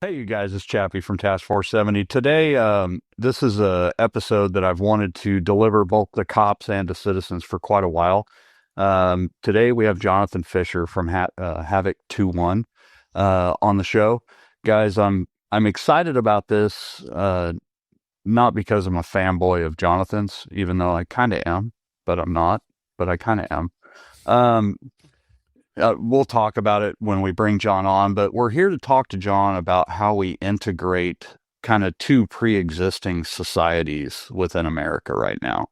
Hey, you guys, it's Chappie from Task Force 70. Today, this is a episode that I've wanted to deliver both to cops and to citizens for quite a while. Today, we have Jonathan Fisher from Havoc 21 on the show. Guys, I'm excited about this, not because I'm a fanboy of Jonathan's, even though I kind of am, but I'm not, but I kind of am. Um, we'll talk about it when we bring John on, but we're here to talk to John about how we integrate kind of two pre-existing societies within America right now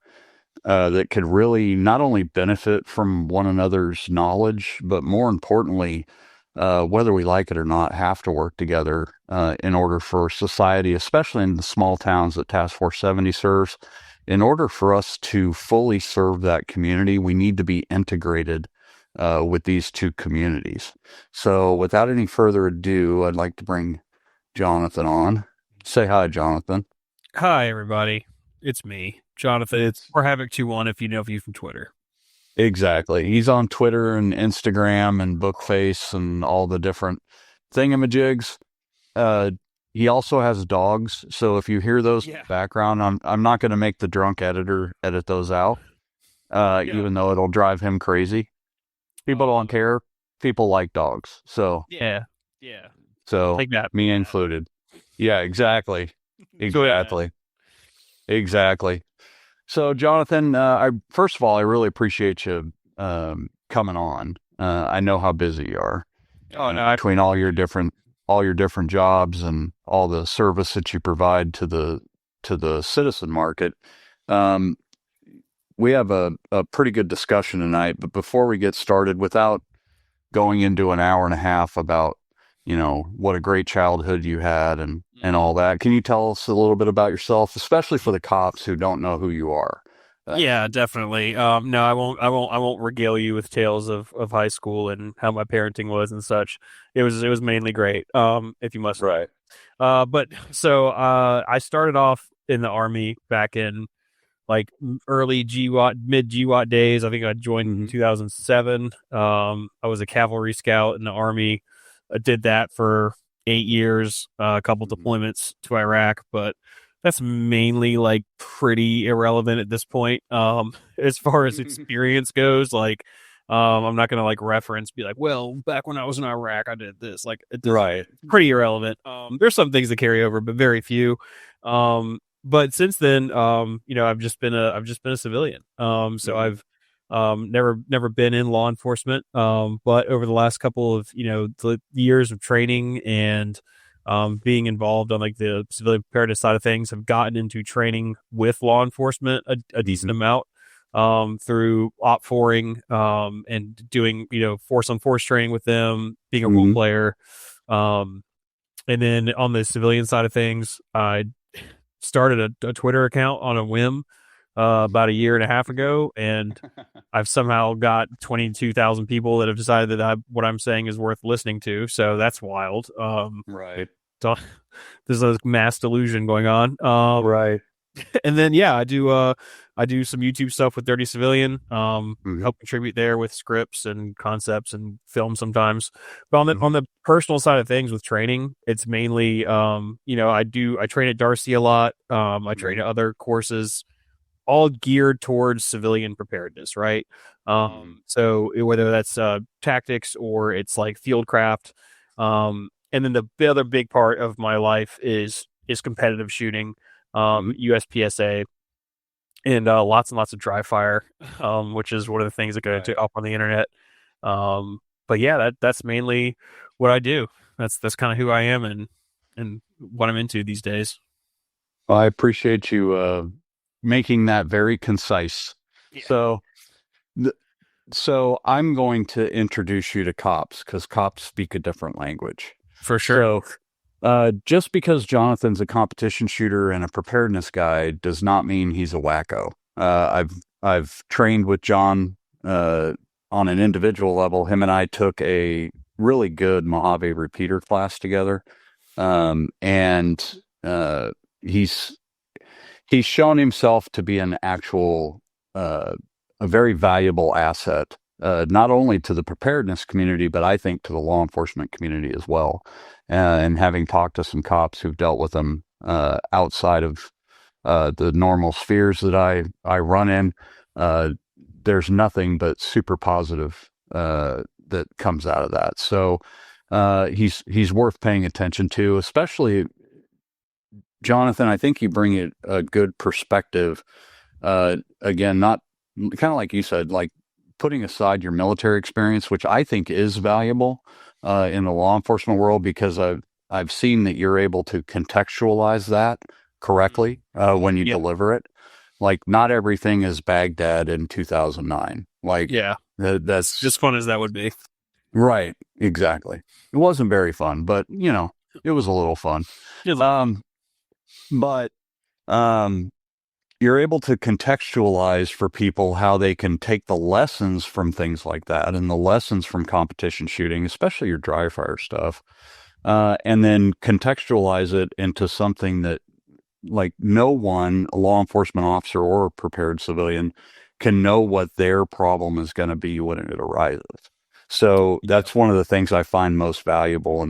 that could really not only benefit from one another's knowledge, but more importantly, whether we like it or not, have to work together in order for society, especially in the small towns that Task Force 70 serves. In order for us to fully serve that community, we need to be integrated with these two communities. So, without any further ado, I'd like to bring Jonathan on. Say hi, Jonathan. Hi, everybody. It's me, Jonathan, It's or Havoc21 if you know you from Twitter. exactly. He's on Twitter and Instagram and Bookface and all the different thingamajigs. Uh, he also has dogs, so if you hear those in Yeah. the background, I'm not going to make the drunk editor edit those out, Yeah. even though it'll drive him crazy. People Oh, don't love it. care. People like dogs, Yeah. Yeah. so Take that. me included. Yeah, exactly. Go ahead. Exactly. Exactly. So, Jonathan, I first of all, I really appreciate you coming on. I know how busy you are Oh, no. between all your different jobs and all the service that you provide to the citizen market. Um, we have a pretty good discussion tonight, but before we get started, without going into an hour and a half about what a great childhood you had and all that, can you tell us a little bit about yourself, especially for the cops who don't know who you are? uh, Yeah, definitely. No, I won't. I won't regale you with tales of high school and how my parenting was and such. It was mainly great. If you must know. right. But I started off in the army back in like early GWAT, mid GWAT days. I think I joined in Hmm. 2007. I was a cavalry scout in the army. I did that for 8 years, a couple Hmm. deployments to Iraq, but that's mainly like pretty irrelevant at this point. As far as experience goes, I'm not gonna like reference, be like, well, back when I was in Iraq, I did this. Like, it doesn't. Right. Pretty irrelevant. There's some things that carry over, but very few. But since then, I've just been a civilian. So Hmm. I've never been in law enforcement. But over the last couple of the years of training and being involved on like the civilian preparedness side of things, I've gotten into training with law enforcement a decent Hmm. amount through op4ing and doing force on force training with them, being a role Hmm. player. Um, and then on the civilian side of things, I started a Twitter account on a whim about a year and a half ago, and I've somehow got 22,000 people that have decided that what I'm saying is worth listening to. So that's wild. Right. So there's a mass delusion going on. Right. And then I do some YouTube stuff with Dirty Civilian. Hmm. Help contribute there with scripts and concepts and film sometimes. But Hmm. on the personal side of things with training, it's mainly I train at Darcy a lot. I train Hmm. at other courses, all geared towards civilian preparedness, right? Hmm. So whether that's tactics or it's like field craft. And then the other big part of my life is competitive shooting, Hmm. USPSA, and lots of dry fire, which is one of the things that go Right. to up on the internet. But yeah, that's mainly what I do. That's kind of who I am and what I'm into these days. Well, I appreciate you making that very concise. Yeah, So, th- so I'm going to introduce you to cops because cops speak a different language. for sure. So, just because Jonathan's a competition shooter and a preparedness guy does not mean he's a wacko. I've trained with John on an individual level. Him and I took a really good Mojave repeater class together, and he's shown himself to be an actual uh, a very valuable asset not only to the preparedness community, but I think to the law enforcement community as well. And having talked to some cops who've dealt with them outside of the normal spheres that I run in, there's nothing but super positive that comes out of that. So he's worth paying attention to, especially Jonathan. I think you bring a good perspective. Again, not kind of like you said, like putting aside your military experience, which I think is valuable in the law enforcement world, because I've seen that you're able to contextualize that correctly when you Yeah. deliver it. Like, not everything is Baghdad in 2009. Like, Yeah. that's As fun as that would be. right. Exactly. It wasn't very fun, but it was a little fun. Um, but um, you're able to contextualize for people how they can take the lessons from things like that and the lessons from competition shooting, especially your dry fire stuff, and then contextualize it into something that, like, no one, a law enforcement officer or a prepared civilian, can know what their problem is going to be when it arises. So that's one of the things I find most valuable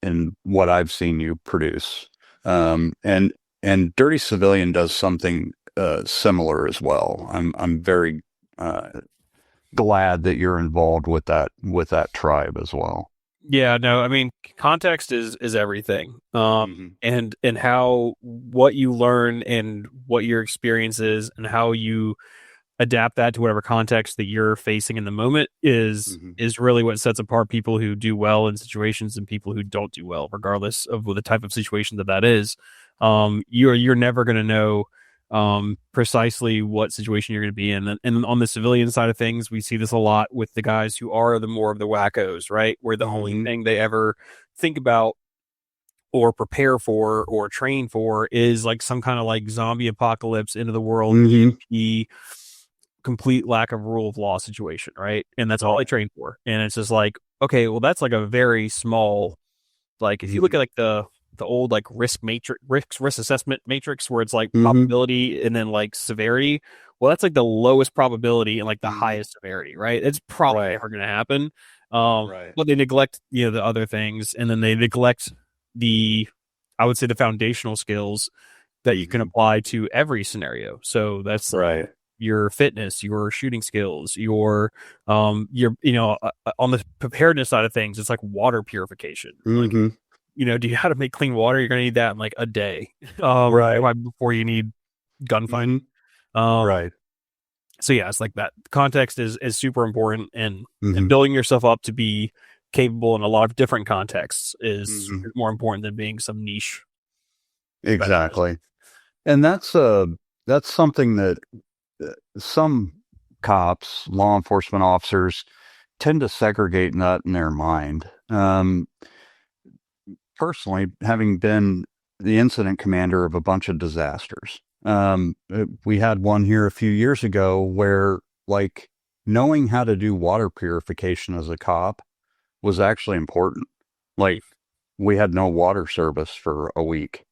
in what I've seen you produce. And Dirty Civilian does something similar as well. I'm very glad that you're involved with that tribe as well. Yeah, no, I mean, context is everything. Mm-hmm. And how what you learn and what your experience is and how you adapt that to whatever context that you're facing in the moment Mm-hmm. is really what sets apart people who do well in situations and people who don't do well, regardless of the type of situation that is. You're never going to know precisely what situation you're going to be in. And on the civilian side of things, we see this a lot with the guys who are the more of the wackos, right? Where the only Mm-hmm. thing they ever think about or prepare for or train for is like some kind of like zombie apocalypse, into the world, Mm-hmm. EMP, complete lack of rule of law situation, right? And that's all they Right. train for. And it's just like, okay, well, that's like a very small, like if you look Mm-hmm. at like the old like risk assessment matrix where it's like Mm-hmm. probability and then like severity. Well, that's like the lowest probability and like the Mm-hmm. highest severity, right? It's probably Right. never going to happen. Right. But they neglect, the other things, and then they neglect the, I would say, the foundational skills that you can Mm-hmm. apply to every scenario. So that's like Right. your fitness, your shooting skills, your on the preparedness side of things, it's like water purification. Like, Mm-hmm. do you how to make clean water? You're gonna need that in like a day, Right. before you need gunfighting. Mm-hmm. Um, Right. so yeah, it's like that. Context is super important, and Mm-hmm. building yourself up to be capable in a lot of different contexts Mm-hmm. is more important than being some niche specialist. Exactly. And that's something that some cops, law enforcement officers, tend to segregate that in their mind. Personally, having been the incident commander of a bunch of disasters, we had one here a few years ago where, like, knowing how to do water purification as a cop was actually important. Like, we had no water service for a week.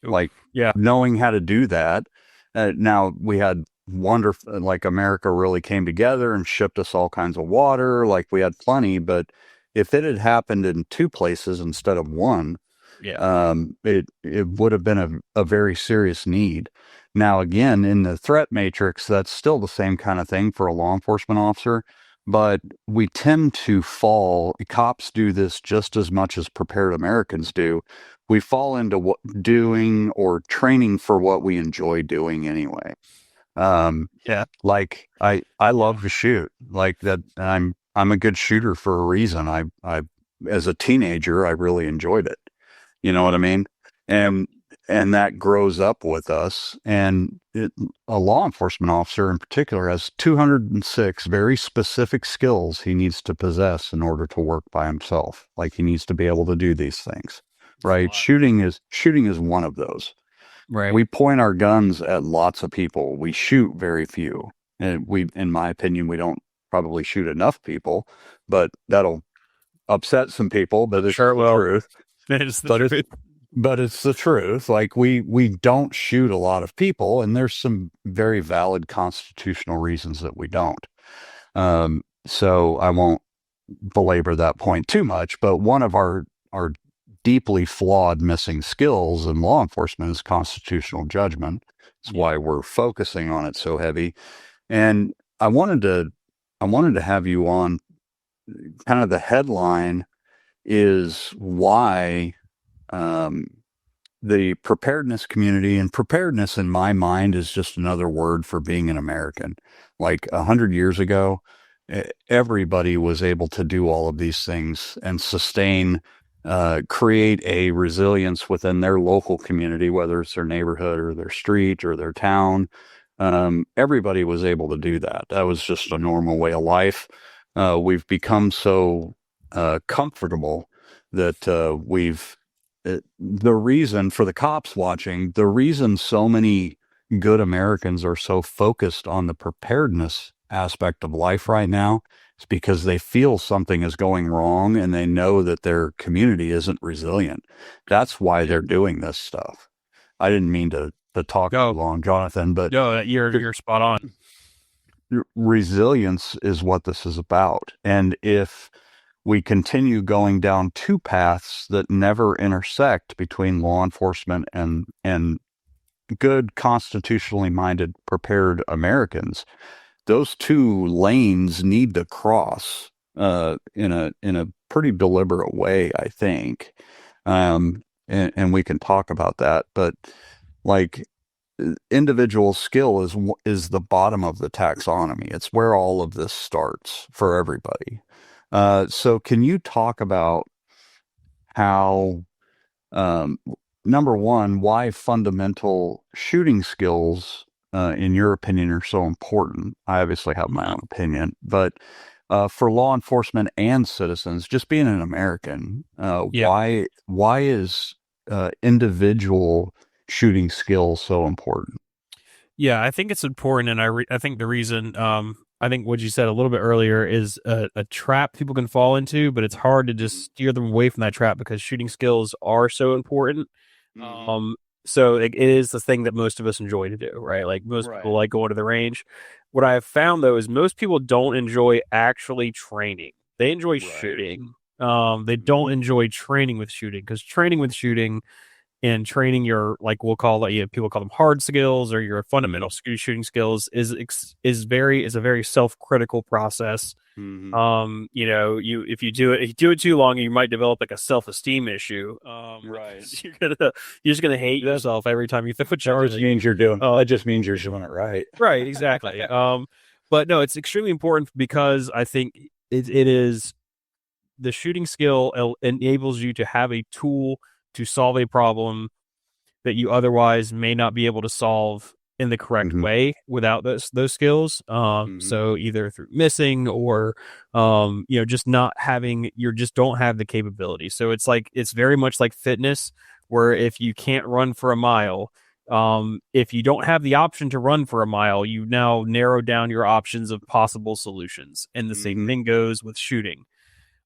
Oof. Like, Yeah, knowing how to do that. Now we had wonderful, like, America really came together and shipped us all kinds of water. Like, we had plenty, but if it had happened in two places instead of one, yeah, it would have been a very serious need. Now, again, in the threat matrix, that's still the same kind of thing for a law enforcement officer, but we tend to fall. Cops do this just as much as prepared Americans do. We fall into doing or training for what we enjoy doing anyway. yeah. Like, I love to shoot, like that. I'm a good shooter for a reason. I as a teenager, I really enjoyed it. You know what I mean? Yep. And that grows up with us. And a law enforcement officer in particular has 206 very specific skills he needs to possess in order to work by himself. Like, he needs to be able to do these things, It's a right? lot. Shooting is one of those. Right. We point our guns at lots of people. We shoot very few. And in my opinion, we don't probably shoot enough people, but that'll upset some people, but it's Sure it the will. truth. It is the But it's truth. but it's the truth. Like, we don't shoot a lot of people, and there's some very valid constitutional reasons that we don't. So I won't belabor that point too much, but one of our deeply flawed missing skills in law enforcement is constitutional judgment. That's Yeah. why we're focusing on it so heavy. And I wanted to I wanted to have you on. Kind of the headline is why um, the preparedness community, and preparedness in my mind is just another word for being an American. Like 100 years ago, everybody was able to do all of these things and sustain, create a resilience within their local community, whether it's their neighborhood or their street or their town. Everybody was able to do that. That was just a normal way of life. We've become so comfortable that the reason for the cops watching, the reason so many good Americans are so focused on the preparedness aspect of life right now is because they feel something is going wrong and they know that their community isn't resilient. That's why they're doing this stuff. I didn't mean to talk too No, long, Jonathan, but no, you're spot on. resilience is what this is about. And if we continue going down two paths that never intersect between law enforcement and good constitutionally minded prepared Americans, those two lanes need to cross in a pretty deliberate way, I think. And we can talk about that, but like individual skill is the bottom of the taxonomy. It's where all of this starts for everybody. So can you talk about how, um, number one, why fundamental shooting skills, in your opinion, are so important? I obviously have my own opinion, but for law enforcement and citizens, just being an American, Yeah. why is individual shooting skills so important? Yeah, I think it's important, and I think the reason, I think what you said a little bit earlier is a trap people can fall into, but it's hard to just steer them away from that trap because shooting skills are so important. Mm-hmm. Um, so it is the thing that most of us enjoy to do, right? Like most people Right. like going to the range. What I have found though is most people don't enjoy actually training. They enjoy Right. shooting. They don't enjoy training with shooting because training with shooting and training your like we'll call it people call them hard skills or your fundamental Mm-hmm. shooting skills is a very self-critical process. Mm-hmm. You if you do it too long, you might develop like a self-esteem issue. Right. Because you're just gonna hate yourself every time you throw a That charge just at you. means you're doing. Uh, That just means you're doing it right. right, exactly. But no, it's extremely important because I think it is the shooting skill enables you to have a tool to solve a problem that you otherwise may not be able to solve in the correct Mm-hmm. way without those skills. Mm-hmm. So either through missing or just not having you just don't have the capability. So it's very much like fitness, where if you can't run for a mile, if you don't have the option to run for a mile, you now narrow down your options of possible solutions. And the same Mm-hmm. thing goes with shooting,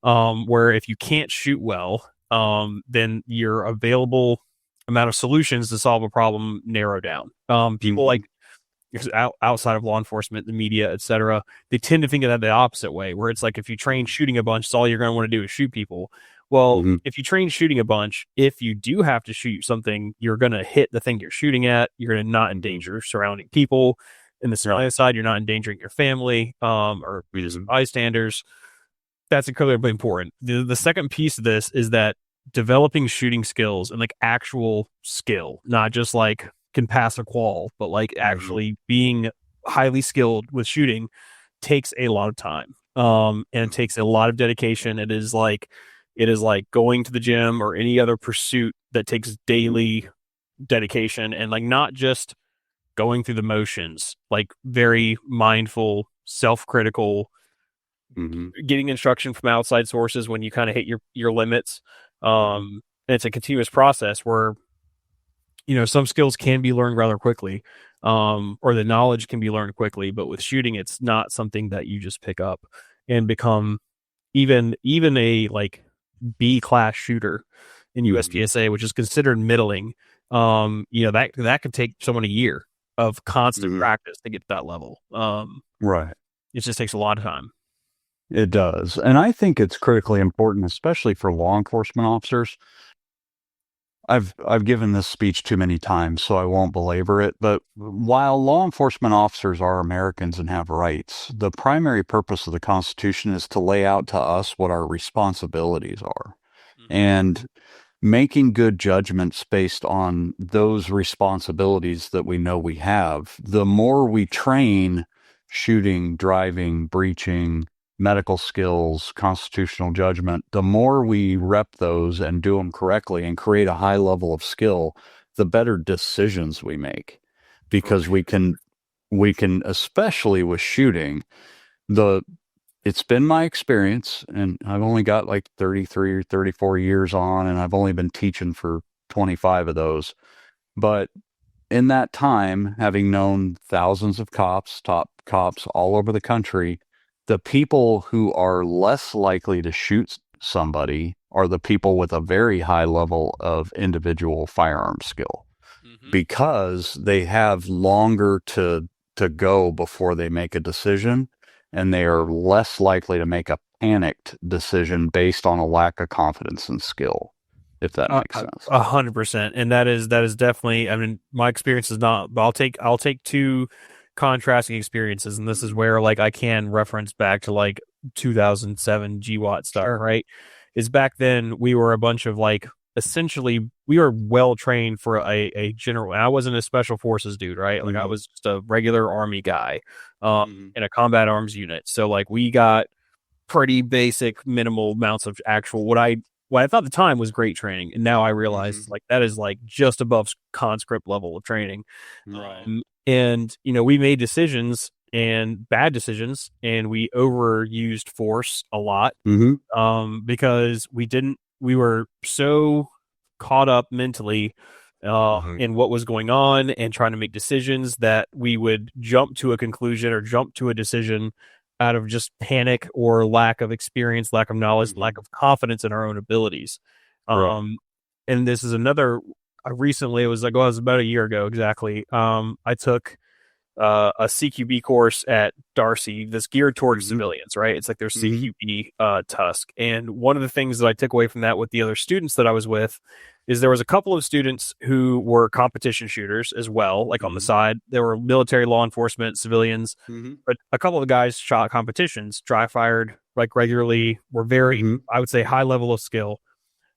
where if you can't shoot well, then your available amount of solutions to solve a problem narrow down. People Mm-hmm. like outside of law enforcement, the media, etc., they tend to think of that the opposite way, where it's like if you train shooting a bunch, it's all you're going to want to do is shoot people. Well, Mm-hmm. if you train shooting a bunch, if you do have to shoot something, you're going to hit the thing you're shooting at. You're going to not Mm-hmm. endanger surrounding people. In the civilian side, you're not endangering your family, or just Mm-hmm. bystanders. That's incredibly important. The second piece of this is that developing shooting skills and like actual skill, not just like can pass a qual, but like Mm-hmm. actually being highly skilled with shooting takes a lot of time. And it takes a lot of dedication. It is like going to the gym or any other pursuit that takes daily dedication and like not just going through the motions, like very mindful, self-critical, Mm-hmm. getting instruction from outside sources when you kind of hit your limits. Mm-hmm. And it's a continuous process where some skills can be learned rather quickly, or the knowledge can be learned quickly. But with shooting, it's not something that you just pick up and become even a like B class shooter in Mm-hmm. USPSA, which is considered middling. That could take someone a year of constant Mm-hmm. practice to get to that level. Right. It just takes a lot of time. It does. And I think it's critically important, especially for law enforcement officers. I've given this speech too many times, so I won't belabor it. But while law enforcement officers are Americans and have rights, the primary purpose of the Constitution is to lay out to us what our responsibilities are. Mm-hmm. And making good judgments based on those responsibilities that we know we have, the more we train shooting, driving, breaching, medical skills, constitutional judgment, the more we rep those and do them correctly and create a high level of skill, the better decisions we make. For Because sure. we can, especially with shooting, the it's been my experience, and I've only got like 33 or 34 years on, and I've only been teaching for 25 of those. But in that time, having known thousands of cops, top cops all over the country, the people who are less likely to shoot somebody are the people with a very high level of individual firearm skill Mm-hmm. because they have longer to go before they make a decision, and they are less likely to make a panicked decision based on a lack of confidence and skill, if that makes sense. 100%, and that is definitely. I mean, my experience is not. But I'll take two contrasting experiences, and this is where like I can reference back to like 2007 GWAT stuff. Sure. Right? Is back then we were a bunch of like essentially we were well trained for a general. I wasn't a special forces dude, right? Like I Mm-hmm. was just a regular army guy, Mm-hmm. in a combat arms unit. So like we got pretty basic minimal amounts of actual what I thought at the time was great training, and now I realize Mm-hmm. like that is like just above conscript level of training. Right. And we made decisions and bad decisions, and we overused force a lot, Mm-hmm. because we were so caught up mentally Mm-hmm. in what was going on and trying to make decisions that we would jump to a conclusion or jump to a decision out of just panic or lack of experience, lack of knowledge, Mm-hmm. lack of confidence in our own abilities. Right. Um, and this is another. I recently, it was like, well, it was about a year ago exactly. I took a CQB course at Darcy that's geared towards Mm-hmm. civilians, right? It's like their Mm-hmm. CQB Tusk. And one of the things that I took away from that with the other students that I was with is there was a couple of students who were competition shooters as well, like on the Mm-hmm. side. There were military, law enforcement, civilians, Mm-hmm. but a couple of guys shot competitions, dry fired like regularly, were very, Mm-hmm. I would say, high level of skill.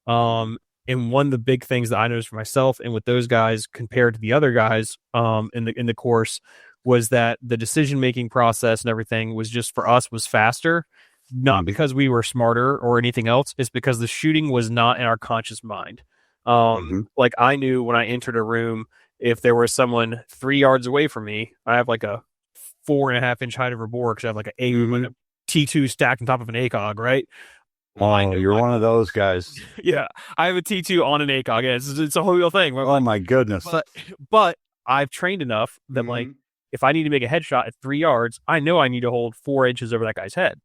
Mm-hmm. And one of the big things that I noticed for myself and with those guys compared to the other guys in the course was that the decision making process and everything was just for us was faster, not Mm-hmm. because we were smarter or anything else. It's because the shooting was not in our conscious mind. Mm-hmm. Like I knew when I entered a room, if there was someone 3 yards away from me, I have like a 4.5 inch height over bore because I have like Mm-hmm. a T2 stacked on top of an ACOG, right? I Oh, know you're my one of those guys. yeah, I have a T2 on an ACOG. Yeah, it's a whole real thing. Oh my goodness. But but I've trained enough that like Mm-hmm. if I need to make a headshot at 3 yards, I know I need to hold 4 inches over that guy's head.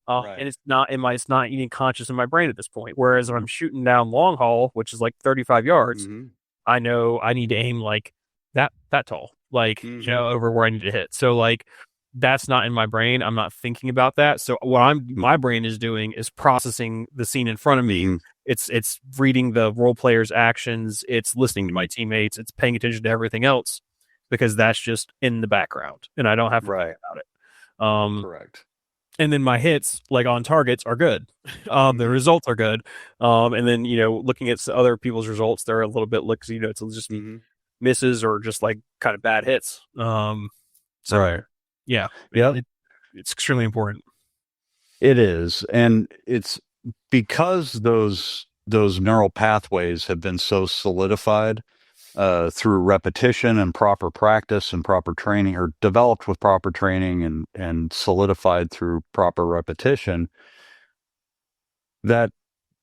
And Right. it's not even conscious in my brain at this point. Whereas if I'm shooting down long haul, which is like 35 yards, Mm-hmm. I know I need to aim like that tall, like Mm-hmm. over where I need to hit. So like that's not in my brain. I'm not thinking about that. So what my brain is doing is processing the scene in front of me. Mm-hmm. It's reading the role player's actions. It's listening to my teammates. It's paying attention to everything else because that's just in the background and I don't have to think Right. about it. Correct. And then my hits, like on targets, are good. The Mm-hmm. results are good. And then looking at other people's results, they're a little bit like it'll just be Mm-hmm. misses or just like kind of bad hits. So Right. yeah, Yep. it's extremely important. It is. And it's because those neural pathways have been so solidified through repetition and proper practice and proper training, or developed with proper training and solidified through proper repetition, that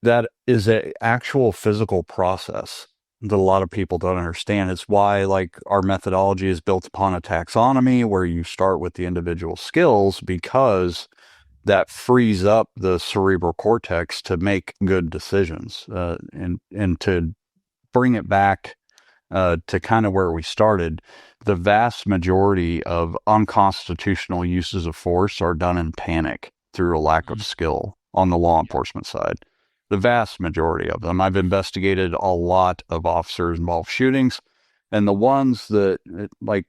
that is a actual physical process that a lot of people don't understand. It's why like our methodology is built upon a taxonomy where you start with the individual skills, because that frees up the cerebral cortex to make good decisions, and to bring it back to kind of where we started. The vast majority of unconstitutional uses of force are done in panic. through a lack of Mhm. skill on the law Yeah. enforcement side. The vast majority of them. I've investigated a lot of officers involved shootings, and the ones that, like,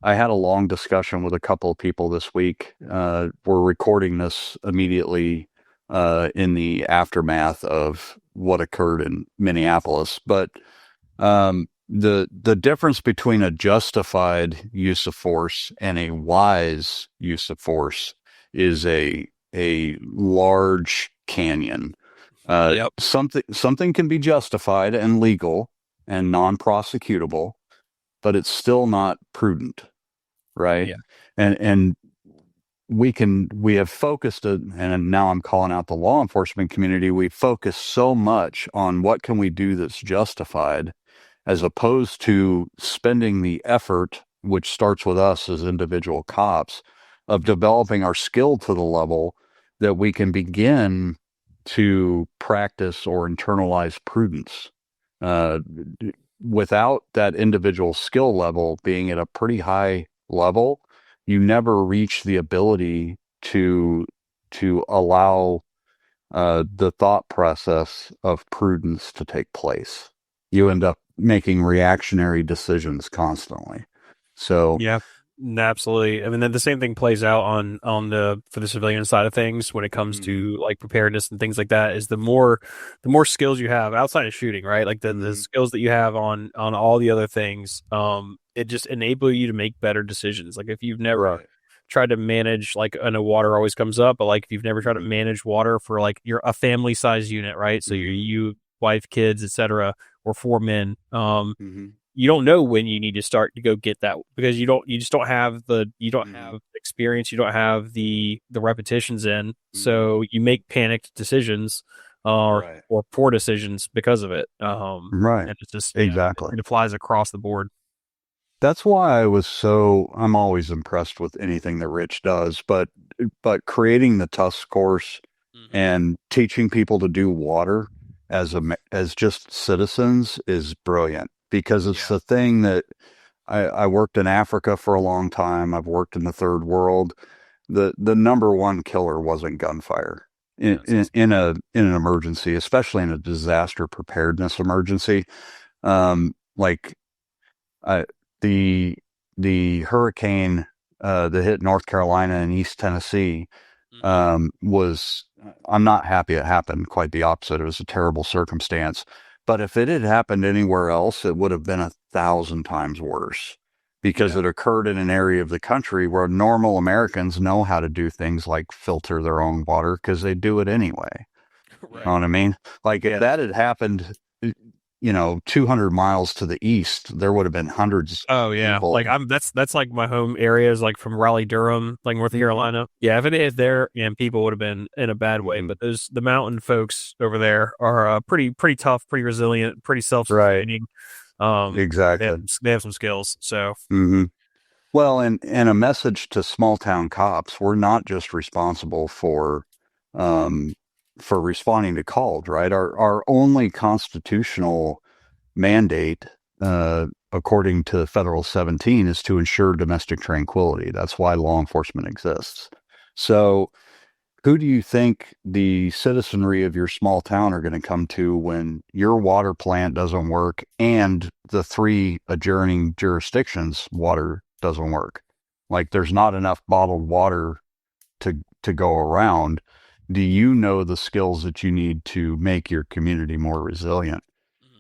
I had a long discussion with a couple of people this week. We're recording this immediately in the aftermath of what occurred in Minneapolis. But the difference between a justified use of force and a wise use of force is a large canyon. Yep. Something can be justified and legal and non-prosecutable, but it's still not prudent, right? Yeah. And we have focused, and now I'm calling out the law enforcement community. We focus so much on what can we do that's justified, as opposed to spending the effort, which starts with us as individual cops, of developing our skill to the level that we can begin to practice or internalize prudence. Uh, Without that individual skill level being at a pretty high level, you never reach the ability to allow the thought process of prudence to take place. You end up making reactionary decisions constantly. So, Yeah, absolutely. I mean, then the same thing plays out on the for the civilian side of things when it comes mm-hmm, to like preparedness and things like that. Is the more skills you have outside of shooting, right? Like the mm-hmm, skills that you have on all the other things, it just enable you to make better decisions. Like if you've never right, tried to manage, like I know water always comes up, but like if you've never tried to mm-hmm, manage water for like you're a family size unit, right? So you're mm-hmm, you, wife, kids, etc., or four men. mm-hmm, You don't know when you need to start to go get that because you just don't have you don't mm-hmm, have experience, you don't have the repetitions in, mm-hmm, so you make panicked decisions right, or poor decisions because of it. right, And it's just exactly. it applies across the board. That's why I'm always impressed with anything that Rich does, but creating the task force Hmm. and teaching people to do water as just citizens is brilliant, because it's Yeah. the thing that I worked in Africa for a long time. I've worked in the third world. The number one killer wasn't gunfire Yes. in an emergency, especially in a disaster preparedness emergency. Like I, the the hurricane that hit North Carolina and East Tennessee Hmm. was, I'm not happy it happened. Quite the opposite. It was a terrible circumstance. But if it had happened anywhere else, it would have been 1,000 times worse, because Yeah. it occurred in an area of the country where normal Americans know how to do things like filter their own water because they do it anyway. You know Right. what I mean? Like if Yeah. that had happened, 200 miles to the east, there would have been hundreds Oh of yeah, like people. that's like my home areas, like from Raleigh, Durham, like North Hmm. Carolina. Yeah, if it is there, yeah, people would have been in a bad way. Hmm. But those the mountain folks over there are pretty tough, pretty resilient, pretty self Right. sustaining. Exactly. They have some skills. So Hmm. Well, and a message to small town cops: we're not just responsible um, for responding to calls, right? Our only constitutional mandate, according to Federal 17, is to ensure domestic tranquility. That's why law enforcement exists. So, who do you think the citizenry of your small town are going to come to when your water plant doesn't work and the three adjoining jurisdictions' water doesn't work? Like there's not enough bottled water to go around. Do you know the skills that you need to make your community more resilient?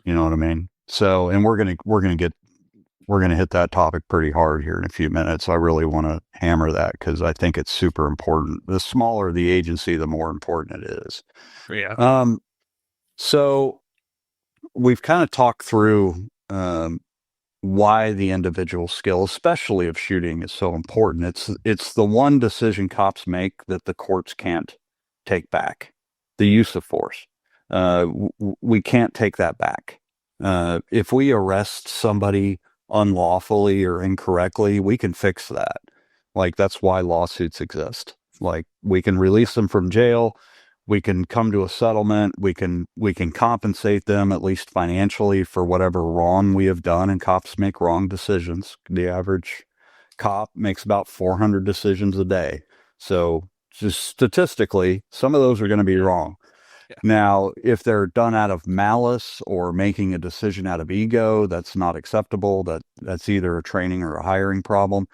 You know what I mean? So, and we're going to hit that topic pretty hard here in a few minutes. I really want to hammer that because I think it's super important. The smaller the agency, the more important it is. yeah. Um, so we've kind of talked through why the individual skill, especially of shooting, is so important. It's the one decision cops make that the courts can't take back. The use of force. We can't take that back. If we arrest somebody unlawfully or incorrectly, we can fix that. Like that's why lawsuits exist. Like we can release them from jail, we can come to a settlement, we can compensate them at least financially for whatever wrong we have done, and cops make wrong decisions. The average cop makes about 400 decisions a day. So just statistically, some of those are going to be Yeah. wrong. Yeah. Now, if they're done out of malice or making a decision out of ego, that's not acceptable. That's either a training or a hiring problem.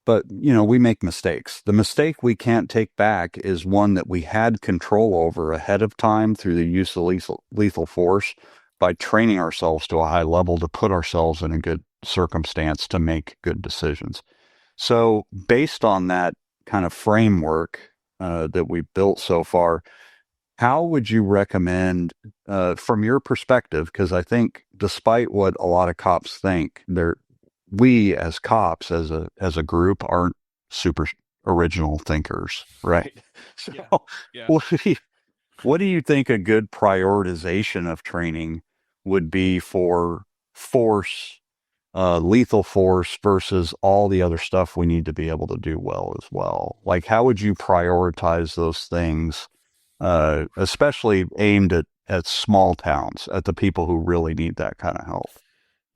But, we make mistakes. The mistake we can't take back is one that we had control over ahead of time through the use of lethal force by training ourselves to a high level to put ourselves in a good circumstance to make good decisions. So, based on that kind of framework that we've built so far, how would you recommend, from your perspective? Because I think, despite what a lot of cops think, we as cops, as a group, aren't super original thinkers, right? So, Yeah. Yeah. what do you think a good prioritization of training would be for force, lethal force versus all the other stuff we need to be able to do well as well? Like, how would you prioritize those things, especially aimed at small towns, at the people who really need that kind of help?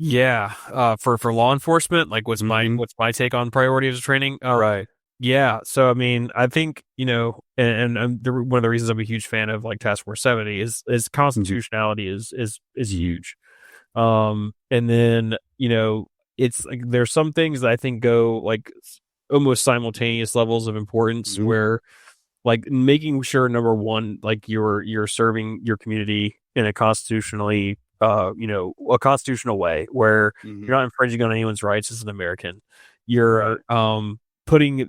Yeah. For law enforcement, like Mm-hmm. what's my take on priorities of training? Right. Yeah. So I mean, I think one of the reasons I'm a huge fan of like Task Force 70 is Mm-hmm. constitutionality is huge. And then it's like there's some things that I think go like almost simultaneous levels of importance Mm-hmm. where like making sure number one, like you're serving your community in a constitutionally a constitutional way where Mm-hmm. you're not infringing on anyone's rights as an American. Right. You're putting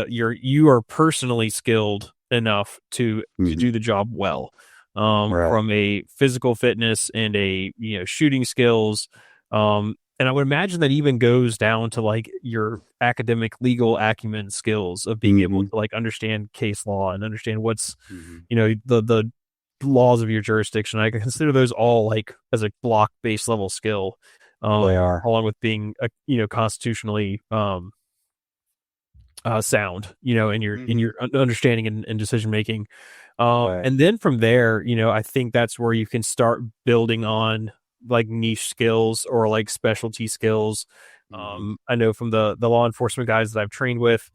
you are personally skilled enough to Mm-hmm. do the job well. Right. From a physical fitness and a shooting skills. And I would imagine that even goes down to like your academic legal acumen skills of being able Mm-hmm. to like understand case law and understand what's Mm-hmm. the laws of your jurisdiction. I consider those all like as a block based level skill, They are. along with being constitutionally sound, in Mm-hmm. your understanding and decision making. Right. And then from there, I think that's where you can start building on like niche skills or like specialty skills. Mm-hmm. I know from the law enforcement guys that I've trained with,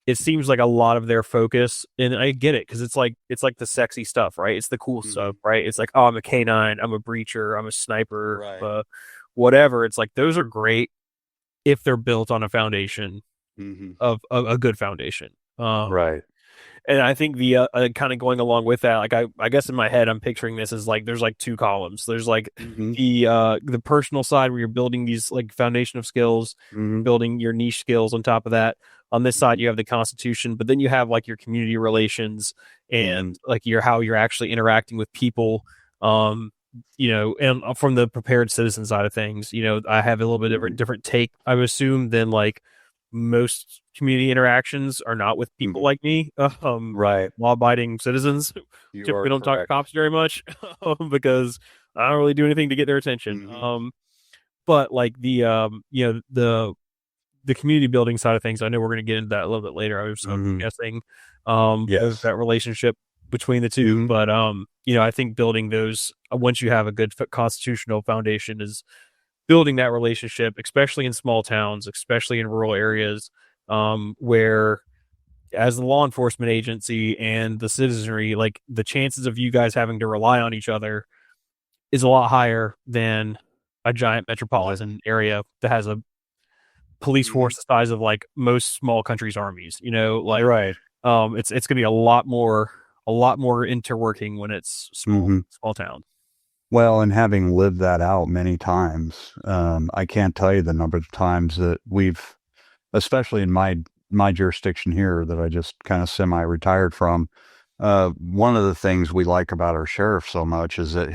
it seems like a lot of their focus, and I get it because it's like the sexy stuff, right? It's the cool Mm-hmm. stuff, right? It's like, oh, I'm a canine, I'm a breacher, I'm a sniper, Right. whatever. It's like those are great if they're built on a foundation Mm-hmm. of a good foundation. Right. And I think the kind of going along with that, like I guess in my head, I'm picturing this as like there's like two columns. There's like Mm-hmm. the personal side where you're building these like foundation of skills, Mm-hmm. building your niche skills on top of that. On this side, Mm-hmm. you have the Constitution, but then you have like your community relations Mm-hmm. and like your how you're actually interacting with people. Um, and from the prepared citizen side of things, I have a little bit Mm-hmm. different take, I would assume, than like most community interactions are not with people Mm-hmm. like me, Right. law-abiding citizens. You are Typically, don't talk to correct. cops very much because I don't really do anything to get their attention. Mm-hmm. But like the community building side of things, I know we're going to get into that a little bit later. I'm Mm-hmm. guessing, Yes. that relationship between the two. Mm-hmm. But I think building those once you have a good constitutional foundation is building that relationship, especially in small towns, especially in rural areas, where as the law enforcement agency and the citizenry, like the chances of you guys having to rely on each other is a lot higher than a giant Right. metropolitan area that has a police Mm-hmm. force the size of like most small countries' armies. Like Right. it's going to be a lot more interworking when it's Mm-hmm. small town. Well, and having lived that out many times, I can't tell you the number of times that we've, especially in my jurisdiction here that I just kind of semi-retired from. One of the things we like about our sheriff so much is that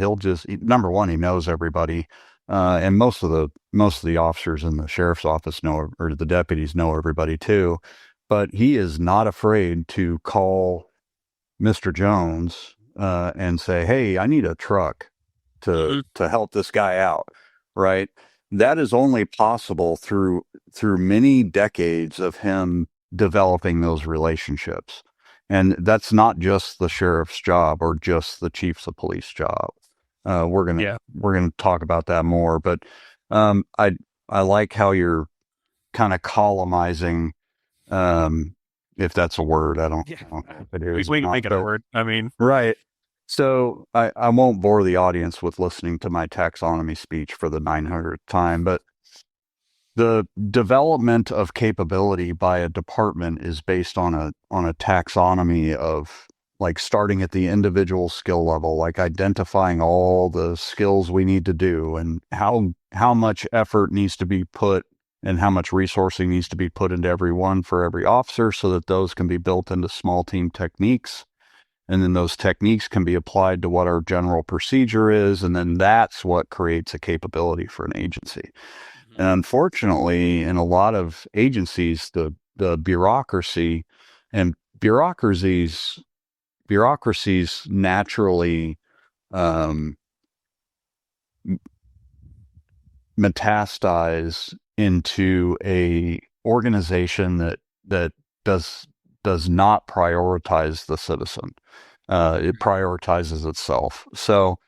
number one, he knows everybody, and most of the officers in the sheriff's office know, or the deputies know everybody too. But he is not afraid to call Mr. Jones and say, "Hey, I need a truck to Mm-hmm. to help this guy out." Right? That is only possible through many decades of him developing those relationships. And that's not just the sheriff's job or just the chiefs of police job. We're gonna Yeah. we're gonna talk about that more, but I like how you're kind of columnizing, um, if that's a word. Yeah. I don't know if it is or We can not, make it a but word. I mean, right. So I won't bore the audience with listening to my taxonomy speech for the 900th time, but the development of capability by a department is based on a taxonomy of like starting at the individual skill level, like identifying all the skills we need to do and how much effort needs to be put and how much resourcing needs to be put into every one for every officer so that those can be built into small team techniques. And then those techniques can be applied to what our general procedure is. And then that's what creates a capability for an agency. And unfortunately, in a lot of agencies, the bureaucracy and bureaucracies naturally um, metastasize into a organization that does not prioritize the citizen. It prioritizes itself. So,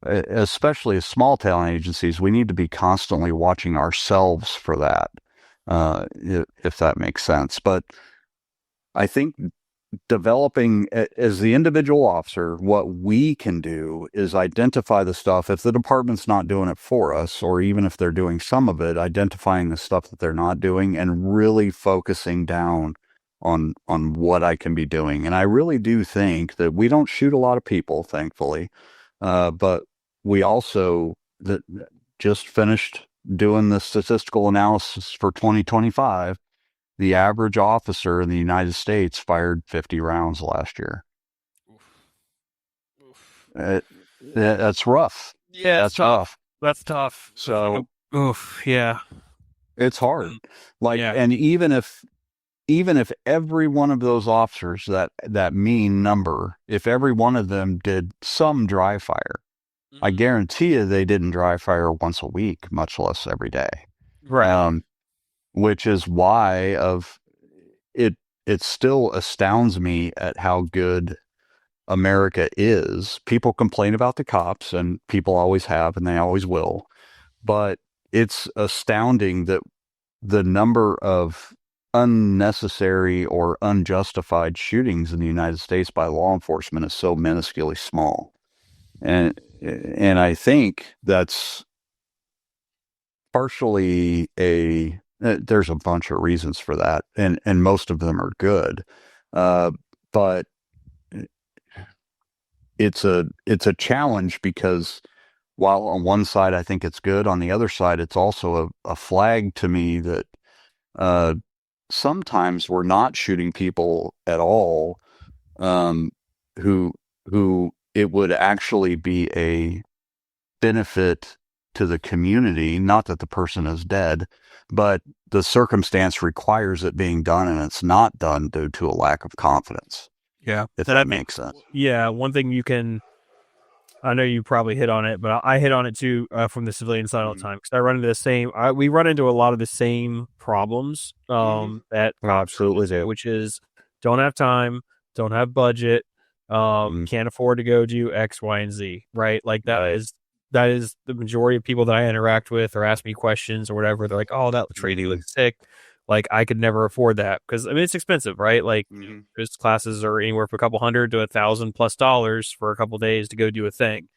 especially as small town agencies, we need to be constantly watching ourselves for that, if that makes sense. But I think developing as the individual officer, what we can do is identify the stuff. If the department's not doing it for us, or even if they're doing some of it, identifying the stuff that they're not doing and really focusing down on what I can be doing. And I really do think that we don't shoot a lot of people, thankfully, but we also that just finished doing the statistical analysis for 2025. The average officer in the United States fired 50 rounds last year. Uh, that's rough. yeah, it's That's tough. rough. That's tough. So Oof. Yeah. it's hard. Like, Yeah. and even if every one of those officers, that mean number, if every one of them did some dry fire, I guarantee you they didn't dry fire once a week, much less every day. Right. Which is why it still astounds me at how good America is. People complain about the cops, and people always have, and they always will. But it's astounding that the number of unnecessary or unjustified shootings in the United States by law enforcement is so minusculely small. And I think that's partially there's a bunch of reasons for that, and most of them are good. But it's a challenge because while on one side I think it's good, on the other side it's also a flag to me that uh, sometimes we're not shooting people at all, um, who who it would actually be a benefit to the community. Not that the person is dead, but the circumstance requires it being done, and it's not done due to a lack of confidence. Yeah. If that makes sense. Yeah. One thing you can, I know you probably hit on it, but I hit on it too from the civilian side all the time because I run into the same. We run into a lot of the same problems that Absolutely do. which is don't have time, don't have budget, can't afford to go do X, Y, and Z. Right? Like Right. that is the majority of people that I interact with or ask me questions or whatever. They're like, "Oh, that training looks sick." Like I could never afford that because I mean it's expensive, right? Like those classes are anywhere from a couple hundred to $1,000+ for a couple days to go do a thing.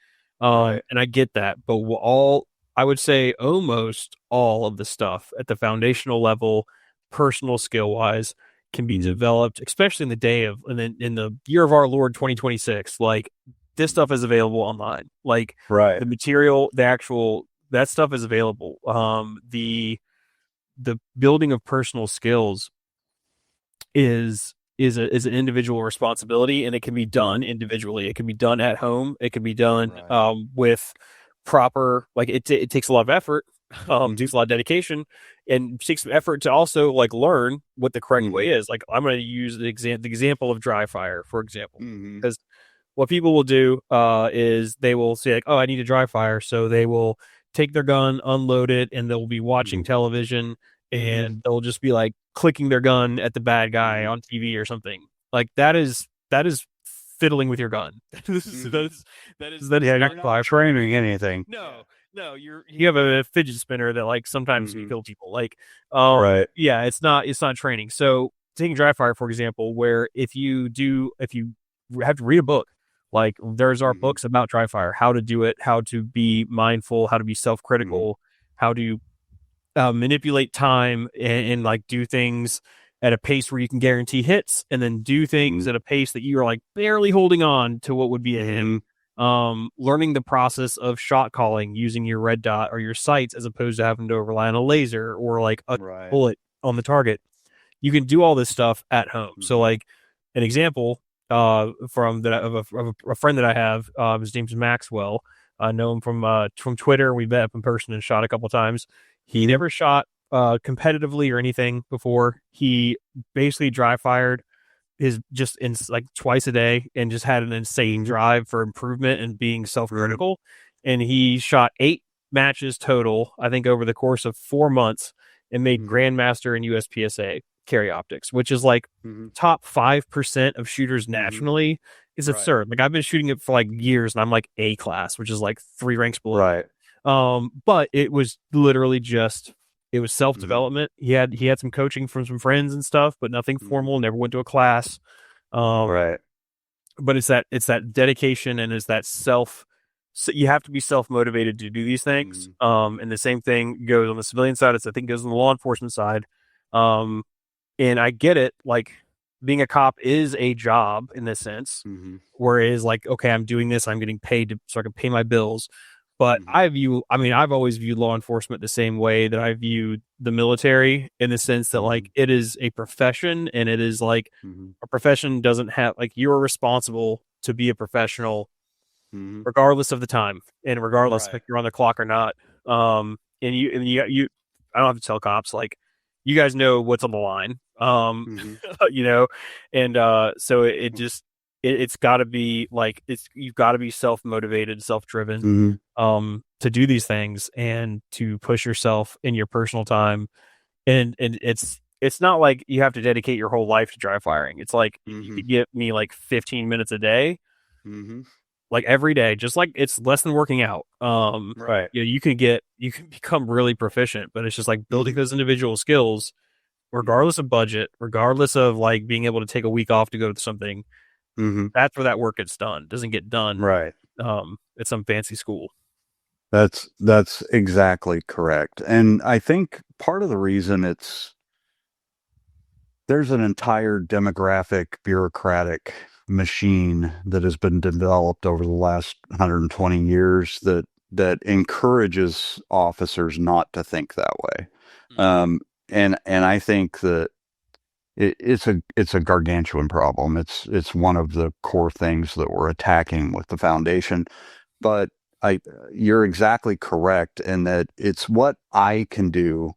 Right. And I get that, but all I would say almost all of the stuff at the foundational level, personal skill wise, can be developed, especially in the day of and then in the year of our Lord 2026. Like this stuff is available online. Like Right. the material, the actual that stuff is available. The building of personal skills is an individual responsibility, and it can be done individually. It can be done at home. It can be done Right. with proper like it takes a lot of effort, takes a lot of dedication, and takes some effort to also like learn what the correct way is. Like I'm going to use the example of dry fire, for example, because what people will do is they will say like, oh, I need a dry fire, so they will take their gun, unload it, and they'll be watching television, and they'll just be like clicking their gun at the bad guy on TV or something. Like that is fiddling with your gun. that is Yeah, not you're not fire. training anything. No, you have a fidget spinner that like sometimes can kill people. Like Right. yeah, it's not training. So taking dry fire, for example, where if you have to read a book, like there's our Mm-hmm. books about dry fire, how to do it, how to be mindful, how to be Mm-hmm. self-critical, how to manipulate time and like do things at a pace where you can guarantee hits, and then do things at a pace that you are like barely holding on to what would be a hit. Mm-hmm. Learning the process of shot calling using your red dot or your sights as opposed to having to rely on a laser or like a Right. bullet on the target. You can do all this stuff at home. So Mm-hmm. like an example from that of a friend that I have, his name's Maxwell. I know him from Twitter. We met up in person and shot a couple times. He Mm-hmm. never shot competitively or anything before. He basically dry fired his just in like twice a day and just had an insane Mm-hmm. drive for improvement and being Mm-hmm. self-critical. And he shot 8 matches total, I think, over the course of 4 months, and made Mm-hmm. Grandmaster in USPSA carry optics, which is like Mm-hmm. top 5% of shooters Mm-hmm. nationally. Is Right. absurd. Like I've been shooting it for like years and I'm like A class, which is like 3 ranks below. Right. But it was literally just it was self Mm-hmm. development. He had some coaching from some friends and stuff, but nothing Mm-hmm. formal. Never went to a class. Um, Right. but it's that dedication and it's that self. So you have to be self motivated to do these things. Mm-hmm. And the same thing goes on the civilian side. It's I think goes on the law enforcement side. Um, and I get it. Like being a cop is a job in this sense, Mm-hmm. whereas like okay, I'm doing this, I'm getting paid so I can pay my bills. But Mm-hmm. I've always viewed law enforcement the same way that I viewed the military, in the sense that Mm-hmm. like it is a profession, and it is like Mm-hmm. a profession doesn't have like you're responsible to be a professional Mm-hmm. regardless of the time and regardless if Right. you're on the clock or not. And you I don't have to tell cops like you guys know what's on the line. Mm-hmm. You know, and so it just it's got to be like it's you've got to be self motivated, self driven, Mm-hmm. to do these things and to push yourself in your personal time. And it's not like you have to dedicate your whole life to dry firing. It's like you Mm-hmm. could give me like 15 minutes a day, Mm-hmm. like every day, just like it's less than working out. Right. You can become really proficient, but it's just like building Mm-hmm. those individual skills, Mm-hmm. regardless of budget, regardless of like being able to take a week off to go to something. Mm-hmm. That's where that work gets done. It doesn't get done Right. at some fancy school. That's exactly correct. And I think part of the reason there's an entire demographic bureaucratic machine that has been developed over the last 120 years that encourages officers not to think that way. Um, and I think that it's a gargantuan problem. It's one of the core things that we're attacking with the foundation. But I you're exactly correct in that it's what I can do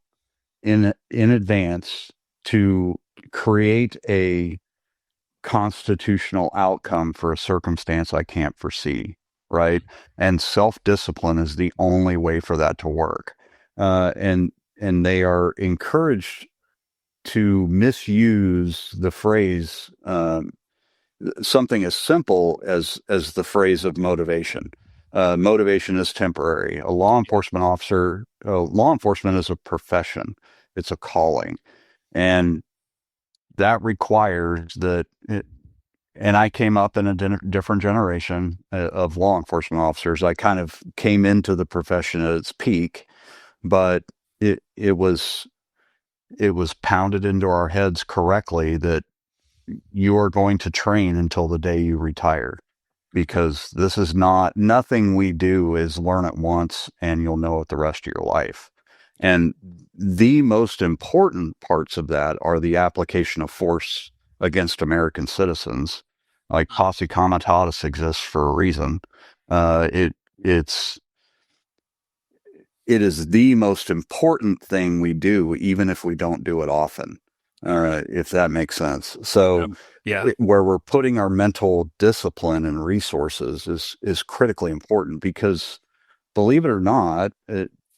in advance to create a constitutional outcome for a circumstance I can't foresee, right? And self-discipline is the only way for that to work. And they are encouraged to misuse the phrase something as simple as the phrase of motivation. Motivation is temporary. Law enforcement is a profession. It's a calling, and that requires that. And I came up in a different generation of law enforcement officers. I kind of came into the profession at its peak, but it was pounded into our heads correctly that you are going to train until the day you retire, because this is nothing we do is learn it once and you'll know it the rest of your life. And the most important parts of that are the application of force against American citizens. Like posse comitatus exists for a reason. It's it is the most important thing we do, even if we don't do it often. All right, if that makes sense. So, Yeah. where we're putting our mental discipline and resources is critically important, because, believe it or not,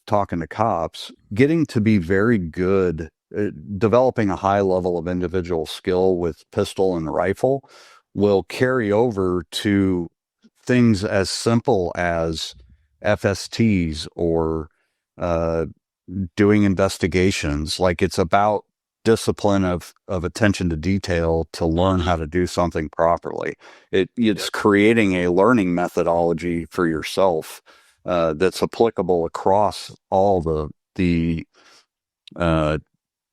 talking to cops, getting to be very good, developing a high level of individual skill with pistol and rifle will carry over to things as simple as FSTs or uh, doing investigations. Like, it's about discipline of attention to detail to learn how to do something properly. It's creating a learning methodology for yourself that's applicable across uh,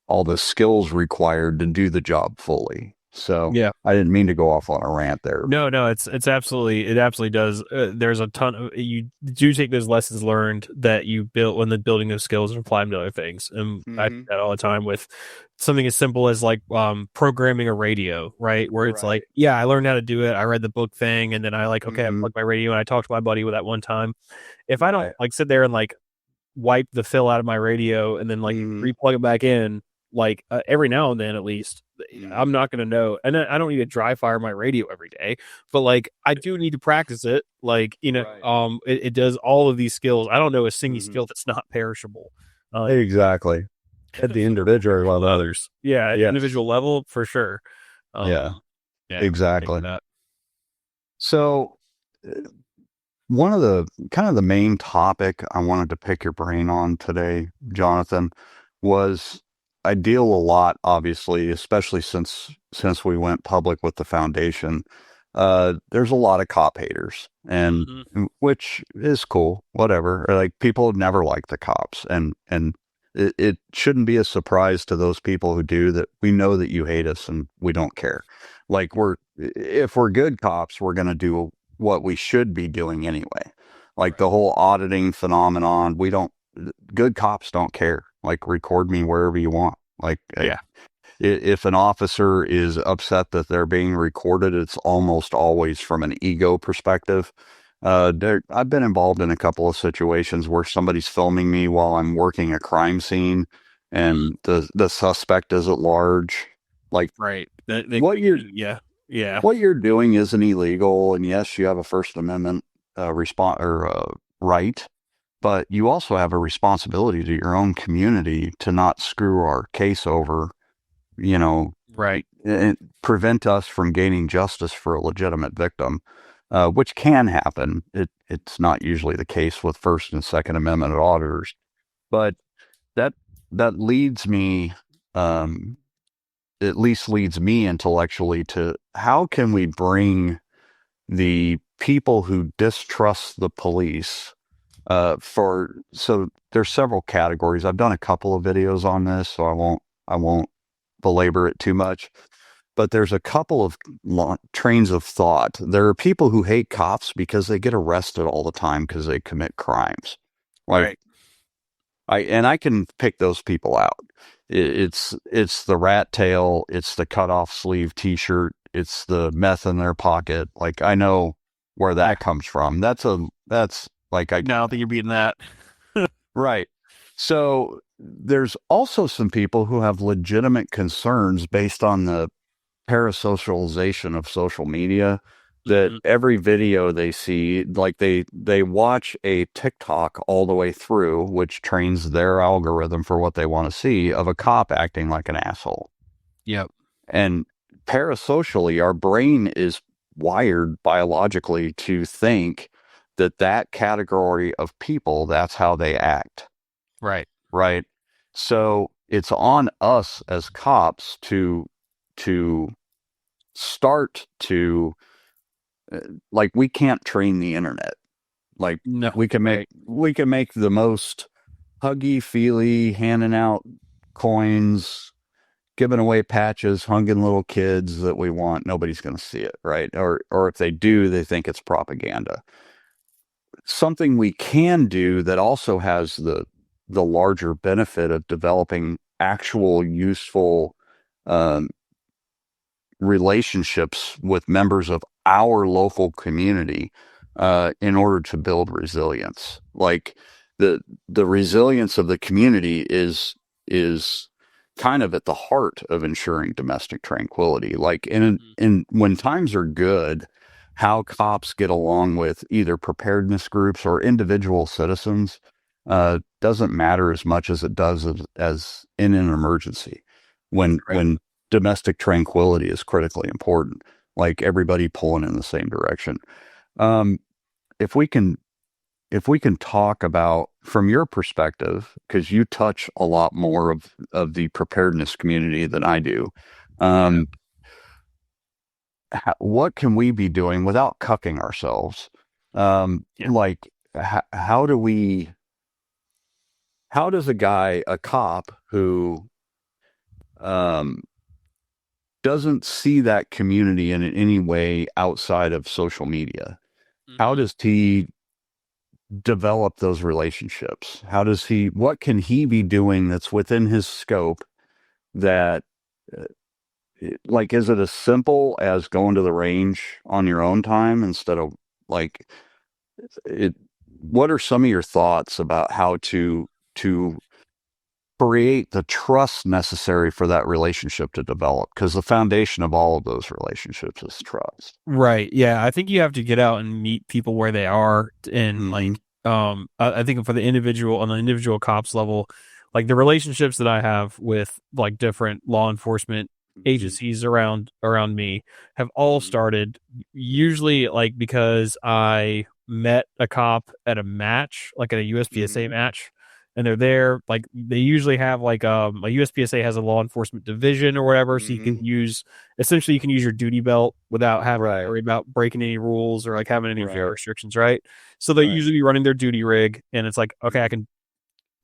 all the skills required to do the job fully. So Yeah. I didn't mean to go off on a rant there. No, no, it absolutely does. There's a ton of you do take those lessons learned that you built when the building those skills and apply them to other things. And I do that all the time with something as simple as like programming a radio, right? Where it's like, yeah, I learned how to do it. I read the book thing, and then I like, okay, I plugged my radio and I talked to my buddy with that one time. If I don't like sit there and like wipe the fill out of my radio and then like replug it back in, like every now and then at least, I'm not going to know. And I don't need to dry fire my radio every day, but like I do need to practice it. Like, it does all of these skills. I don't know a single skill that's not perishable. Exactly. At the individual level. Others. Yeah. At individual level for sure. Yeah, exactly. That. So one of the main topic I wanted to pick your brain on today, Jonathan, was I deal a lot, obviously, especially since we went public with the foundation. There's a lot of cop haters, and which is cool, whatever. Like people never like the cops, and it shouldn't be a surprise to those people who do that. We know that you hate us, and we don't care. Like if we're good cops, we're gonna do what we should be doing anyway. Like the whole auditing phenomenon, good cops don't care. Like record me wherever you want. Like, if an officer is upset that they're being recorded, it's almost always from an ego perspective. I've been involved in a couple of situations where somebody's filming me while I'm working a crime scene and the suspect is at large. Like, right. What you're doing isn't illegal. And yes, you have a First Amendment right, but you also have a responsibility to your own community to not screw our case over, right, and prevent us from gaining justice for a legitimate victim, which can happen. It's not usually the case with First and Second Amendment auditors, but that leads me, at least leads me intellectually to how can we bring the people who distrust the police so there's several categories. I've done a couple of videos on this, so I won't belabor it too much, but there's a couple of trains of thought. There are people who hate cops because they get arrested all the time because they commit crimes. Like, I can pick those people out. It's the rat tail, it's the cut off sleeve t-shirt, it's the meth in their pocket. Like I know where that comes from. That's like I don't think you're beating that. Right. So there's also some people who have legitimate concerns based on the parasocialization of social media, that every video they see, like they watch a TikTok all the way through, which trains their algorithm for what they want to see of a cop acting like an asshole. Yep. And parasocially, our brain is wired biologically to think that category of people, that's how they act. Right. Right. So it's on us as cops to start to, like, we can't train the internet. Like, no, we can make the most huggy feely, handing out coins, giving away patches, hugging little kids that we want. Nobody's going to see it, right? Or if they do, they think it's propaganda. Something we can do that also has the larger benefit of developing actual useful relationships with members of our local community in order to build resilience. Like the resilience of the community is kind of at the heart of ensuring domestic tranquility. Like in when times are good, how cops get along with either preparedness groups or individual citizens doesn't matter as much as it does as in an emergency when domestic tranquility is critically important, like everybody pulling in the same direction. If we can if we can talk about from your perspective, because you touch a lot more of the preparedness community than I do. Um, what can we be doing without cucking ourselves? Yeah. Like, how does a cop who um, doesn't see that community in any way outside of social media, how Mm-hmm. does he develop those relationships? What can he be doing that's within his scope that, uh, like, is it as simple as going to the range on your own time instead of like it? What are some of your thoughts about how to create the trust necessary for that relationship to develop? Because the foundation of all of those relationships is trust. Right. Yeah. I think you have to get out and meet people where they are. And Mm-hmm. I think for the individual on the individual cops level, like the relationships that I have with like different law enforcement Mm-hmm. agencies around me have all Mm-hmm. started usually like because I met a cop at a match, like at a USPSA Mm-hmm. match, and they're there. Like they usually have like a USPSA has a law enforcement division or whatever, so you Mm-hmm. can use essentially you can use your duty belt without having to Right. worry about breaking any rules or like having any Right. restrictions, right? So they Right. usually be running their duty rig, and it's like, okay, I Mm-hmm. can.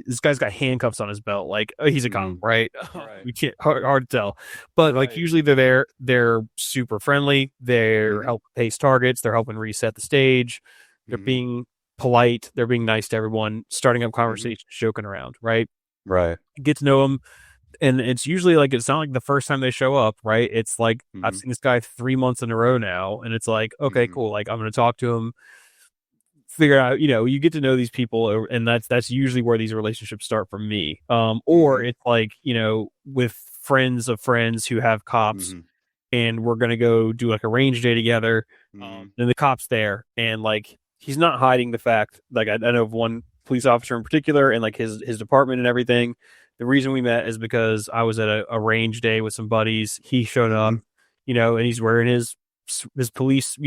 This guy's got handcuffs on his belt, like oh, he's a cop, Mm-hmm. right? Right. We can't hard to tell, but like Right. usually they're there. They're super friendly. They're Mm-hmm. helping pace targets. They're helping reset the stage. They're Mm-hmm. being polite. They're being nice to everyone. Starting up Mm-hmm. conversations, joking around, right? Right. Get to know them, and it's usually like it's not like the first time they show up, right? It's like I've Mm-hmm. seen this guy 3 months in a row now, and it's like, okay, Mm-hmm. cool. Like I'm going to talk to him, figure out, you get to know these people, and that's usually where these relationships start for me. Or Mm-hmm. it's like with friends of friends who have cops, Mm-hmm. and we're gonna go do like a range day together. Mm-hmm. And the cop's there, and like he's not hiding the fact. Like I know of one police officer in particular, and like his department and everything. The reason we met is because I was at a range day with some buddies. He showed up, Mm-hmm. and he's wearing his police,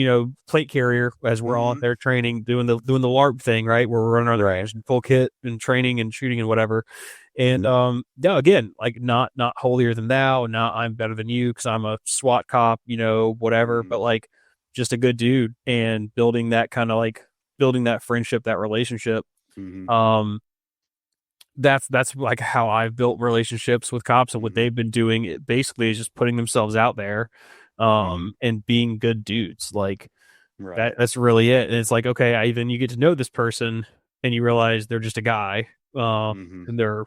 plate carrier as we're all out Mm-hmm. there training, doing the LARP thing, right? Where we're running around the Right. range in full kit and training and shooting and whatever. And Mm-hmm. no, again, like not holier than thou, not I'm better than you because I'm a SWAT cop, whatever, Mm-hmm. but like just a good dude and building that kind of like building that friendship, that relationship. Mm-hmm. Um, that's like how I've built relationships with cops, and what Mm-hmm. they've been doing basically is just putting themselves out there, Mm-hmm. and being good dudes. Like Right. that's really it. And it's like, okay, then you get to know this person and you realize they're just a guy. Mm-hmm. And they're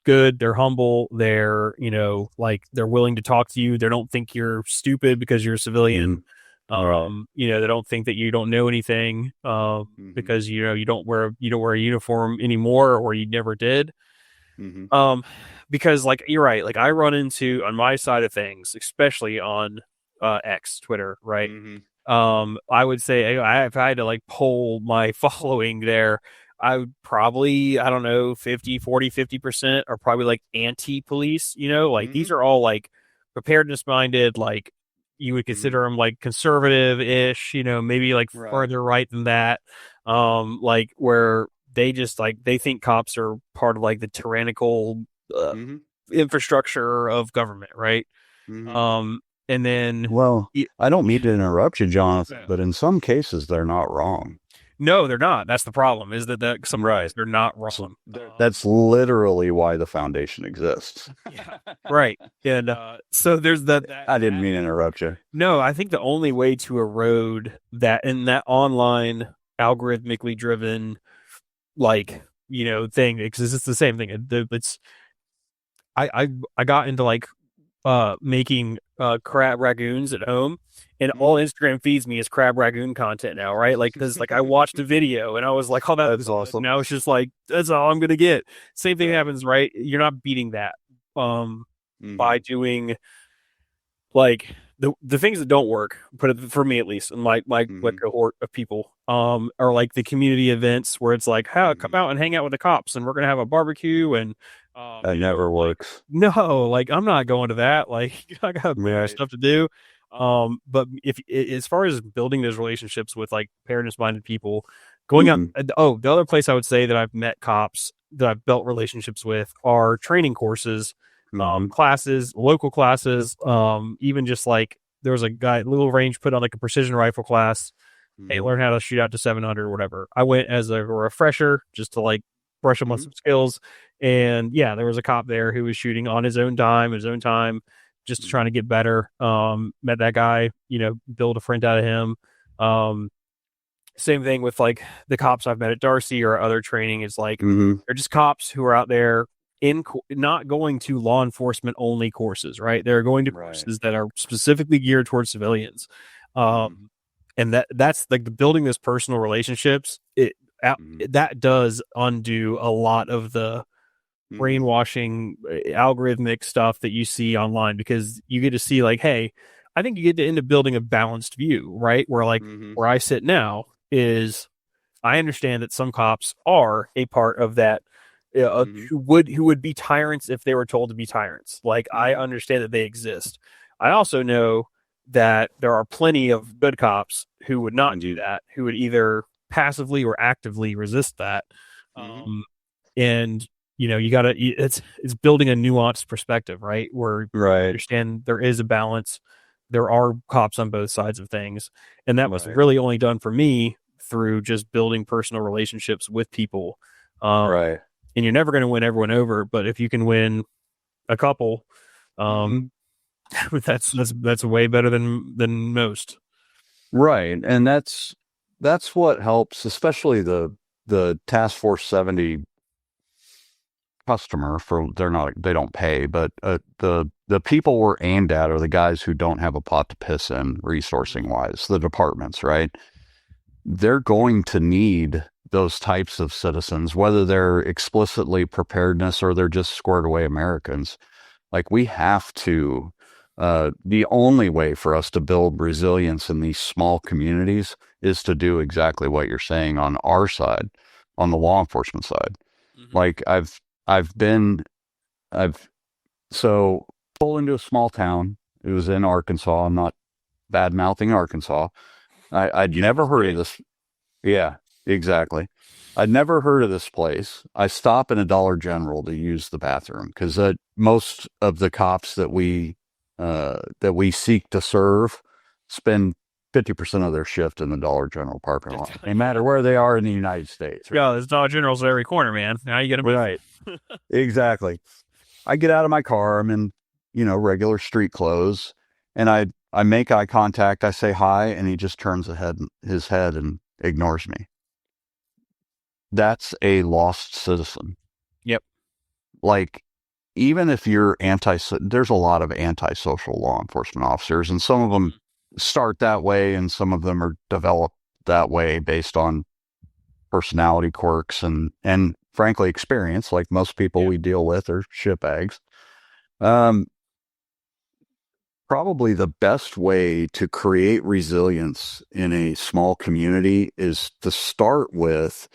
good, they're humble, they're, like they're willing to talk to you. They don't think you're stupid because you're a Mm-hmm. civilian. Right. They don't think that you don't know anything, Mm-hmm. because you don't wear a uniform anymore, or you never did. Mm-hmm. Um, because like you're right, like I run into on my side of things, especially on X, Twitter, right? Mm-hmm. I would say if I had to like poll my following there, I would probably, I don't know, 50% are probably like anti-police, like Mm-hmm. these are all like preparedness minded, like you would Mm-hmm. consider them like conservative ish, maybe like Right. further right than that. Like where they just like, they think cops are part of like the tyrannical, uh, Mm-hmm. infrastructure of government, right? Mm-hmm. Um, and then, Well, I don't mean to interrupt you, Jonathan, yeah. but in some cases they're not wrong. No, they're not. That's the problem. Is that sometimes Right. they're not So wrong. that's literally why the foundation exists. Yeah, right. And so there's I didn't mean to interrupt you. no. I think the only way to erode that in that online algorithmically driven like thing, because it's the same thing. It's I got into like making crab ragoons at home, and all Mm-hmm. Instagram feeds me is crab ragoon content now, right? Like because like I watched a video and I was like, oh, that's awesome. Now it's just like that's all I'm gonna get. Same thing Right. happens, right? You're not beating that Mm-hmm. by doing like the things that don't work, put it for me at least, and my Mm-hmm. like cohort of people, are like the community events where it's like, how come Mm-hmm. out and hang out with the cops, and we're gonna have a barbecue, and That never like works. no, like I'm not going to that. Like I got better Right. stuff to do. But if as far as building those relationships with like preparedness minded people, Going out. Mm-hmm. The other place I would say that I've met cops that I've built relationships with are training courses, Mm-hmm. classes, local classes. Even just like there was a guy, Little Range put on like a precision rifle class. Hey, Mm-hmm. learn how to shoot out to 700 or whatever. I went as a refresher just to like brush up on Mm-hmm. some skills. And yeah, there was a cop there who was shooting on his own time, just trying to get better. Met that guy, build a friend out of him. Um, Same thing with like the cops I've met at Darcy or other training is like Mm-hmm. they're just cops who are out there not going to law enforcement only courses, right? They're going to Right. courses that are specifically geared towards civilians. Mm-hmm. And that's like the building those personal relationships. Mm-hmm. That does undo a lot of the Mm-hmm. brainwashing algorithmic stuff that you see online because you get to see like, hey, I think you get to end up building a balanced view, right? Where like Mm-hmm. where I sit now is I understand that some cops are a part of that Mm-hmm. who would be tyrants if they were told to be tyrants. Like I Mm-hmm. understand that they exist. I also know that there are plenty of good cops who would not do Mm-hmm. that, who would either passively or actively resist that. Mm-hmm. And you gotta it's building a nuanced perspective, right? Where you Right. understand there is a balance. There are cops on both sides of things. And that was Right. really only done for me through just building personal relationships with people. Um, Right. and you're never going to win everyone over, but if you can win a couple, um, Mm-hmm. that's way better than most. Right. And that's what helps, especially the Task Force 70 customer for they don't pay, but the people we're aimed at are the guys who don't have a pot to piss in resourcing wise, the departments, right? They're going to need those types of citizens, whether they're explicitly preparedness or they're just squared away Americans. Like we have to, the only way for us to build resilience in these small communities is to do exactly what you're saying on our side, on the law enforcement side. Mm-hmm. Like I've been, I've, so pull into a small town. It was in Arkansas. I'm not bad mouthing Arkansas. I'd never heard of this. Yeah, exactly. I'd never heard of this place. I stop in a Dollar General to use the bathroom because most of the cops that we seek to serve spend 50% of their shift in the Dollar General parking lot, no matter where they are in the United States. Right? Yeah, there's Dollar Generals at every corner, man. Now you get them. Right. Exactly. I get out of my car. I'm in, regular street clothes, and I make eye contact. I say hi, and he just turns his head and ignores me. That's a lost citizen. Yep. Like, even if you're there's a lot of antisocial law enforcement officers, and some of them start that way, and some of them are developed that way based on personality quirks and frankly experience. Like most people Yeah. we deal with are shitbags. Um, Probably the best way to create resilience in a small community is to start with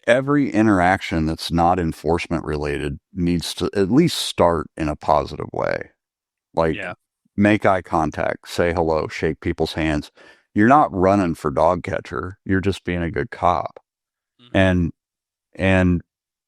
every interaction that's not enforcement related needs to at least start in a positive way. Like Yeah. make eye contact, say hello, shake people's hands. You're not running for dog catcher. You're just being a good cop. Mm-hmm. And and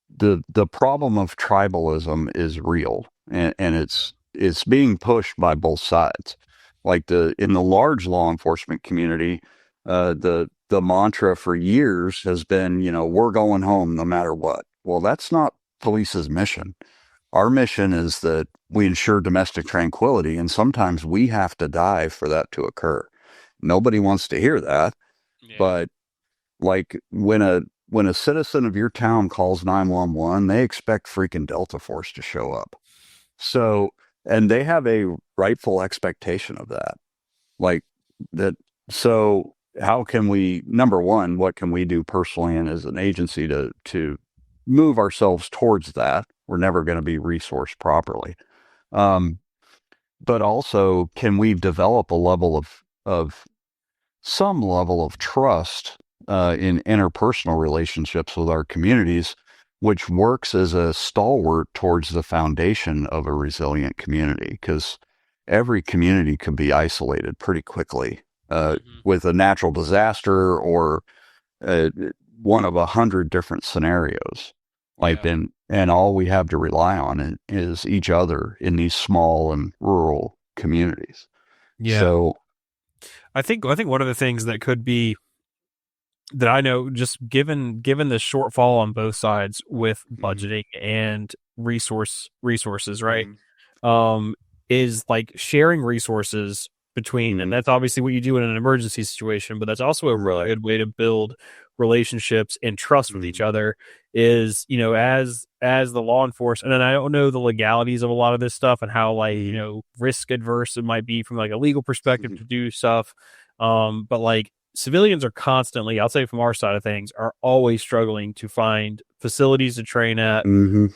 the problem of tribalism is real, and it's being pushed by both sides. Like in the large law enforcement community, the mantra for years has been, we're going home no matter what. Well, that's not police's mission. Our mission is that we ensure domestic tranquility, and sometimes we have to die for that to occur. Nobody wants to hear that, Yeah. but like when a citizen of your town calls 911, they expect freaking Delta Force to show up. So, and they have a rightful expectation of that. Like that. So, how can we, number one, what can we do personally and as an agency to move ourselves towards that? We're never going to be resourced properly. Um, but also, can we develop a level of some level of trust in interpersonal relationships with our communities, which works as a stalwart towards the foundation of a resilient community? Because every community can be isolated pretty quickly Mm-hmm. with a natural disaster or uh, one of 100 different scenarios. Like, Yeah. and all we have to rely on is each other in these small and rural communities. Yeah. So, I think one of the things that could be that I know, just given the shortfall on both sides with mhm, budgeting and resources, right? mhm, Um, is like sharing resources between, and mhm, that's obviously what you do in an emergency situation, but that's also a really right. good way to build relationships and trust with each Mhm, other. Is, as the law enforcement, and I don't know the legalities of a lot of this stuff and how, like, mhm, risk adverse it might be from like a legal perspective mhm, to do stuff. But like civilians are constantly, I'll say from our side of things, are always struggling to find facilities to train at. mhm,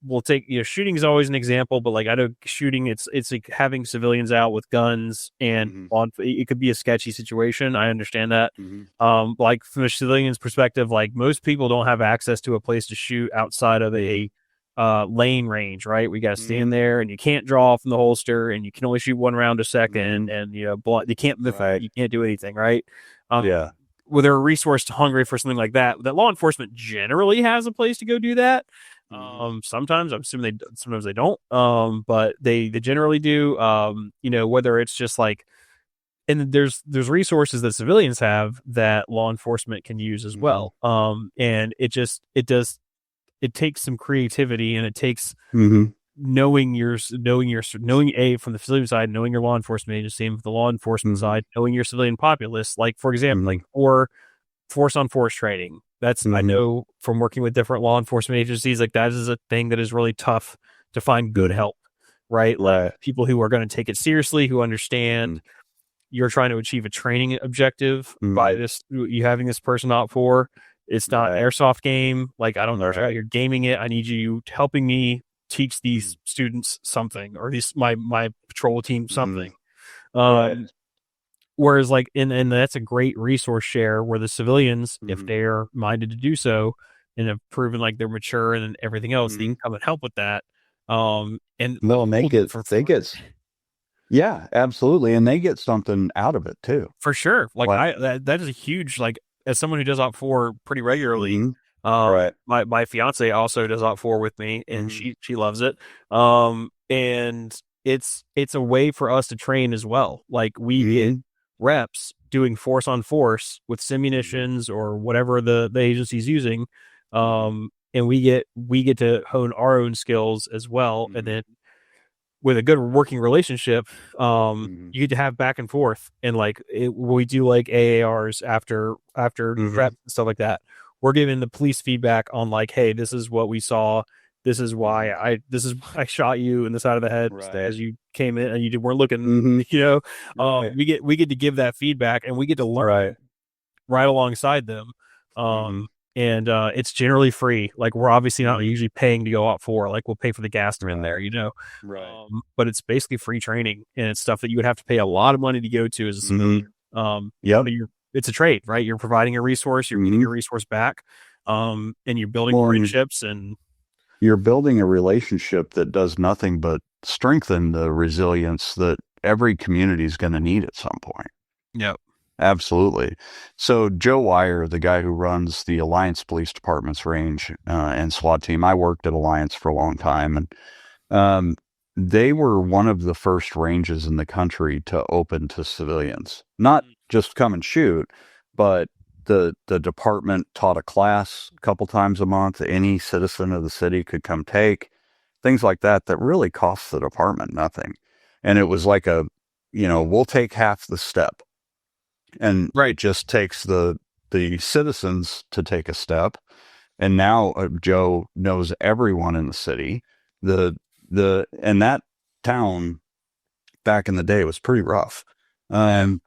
We'll take, shooting is always an example, but like I know shooting, it's like having civilians out with guns and mhm, on, it could be a sketchy situation. I understand that. mhm, Like from a civilian's perspective, like most people don't have access to a place to shoot outside of mhm, a lane range, right? We got to stand mhm, there, and you can't draw from the holster, and you can only shoot one round a second, mhm, and you can't lift, right. you can't do anything, right? Yeah. Well, they're resource hungry for something like that. That law enforcement generally has a place to go do that. Mhm, Sometimes I'm assuming sometimes they don't. But they generally do. Whether it's just like, and there's resources that civilians have that law enforcement can use as mhm, well. And it takes some creativity, and it takes mhm, knowing a from the civilian side, knowing your law enforcement agency, and from the law enforcement mhm, side, knowing your civilian populace. Like for example, mhm, like for force on force training. That's, I mhm, know from working with different law enforcement agencies, like that is a thing that is really tough to find good mhm, help, right? Like right. people who are going to take it seriously, who understand Mhm, you're trying to achieve a training objective by mhm, you having this person out for. It's not an right. airsoft game. Like, I don't care how Right. you're gaming it. I need you helping me teach Mhm, these students something, or these my patrol team mhm, something. right. Um, Whereas, like, and that's a great resource share where the civilians, if Mhm, they're minded to do so and have proven like they're mature and everything else, they can mhm. come and help with that. And No, and we'll do it for they free. get yeah, absolutely, and they get something out of it too. For sure. Like What? that is a huge, like, as someone who does Op 4 pretty regularly, Mhm, right. my fiance also does Op 4 with me, and Mhm, she loves it. And it's a way for us to train as well. Like we get mhm, reps doing force on force with mhm, simunitions or whatever the agency's using. mhm, And we get to hone our own skills as well. And mhm, then with a good working relationship, mhm, you get to have back and forth, and like we do like AARs after mhm, reps and stuff like that. We're giving the police feedback on like, hey, this is what we saw. mhm, This is why I shot you in the side of the head right. as you came in and weren't looking. Mhm, You know, right, we get to give that feedback, and we get to learn right. right alongside them. Mhm, And it's generally free. Like we're obviously not mhm, usually paying to go out for. Like we'll pay for the gas to in right, there. right. But it's basically free training, and it's stuff that you would have to pay a lot of money to go to as a civilian. Mhm, yep. But it's a trade, right? You're providing a resource, you're getting Mhm. a resource back, and you're building Well, and friendships. And you're building a relationship that does nothing but strengthen the resilience that every community is gonna need at some point. yeah. Absolutely. So Joe Wire, the guy who runs the Alliance Police Department's range and SWAT team, I worked at Alliance for a long time, and um, they were one of the first ranges in the country to open to civilians. Not just come and shoot, but the department taught a class a couple times a month. Any citizen of the city could come take things like that. That really costs the department nothing, and it was like we'll take half the step, and Right. it just takes the citizens to take a step. And now Joe knows everyone in the city. The that town back in the day was pretty rough. Um,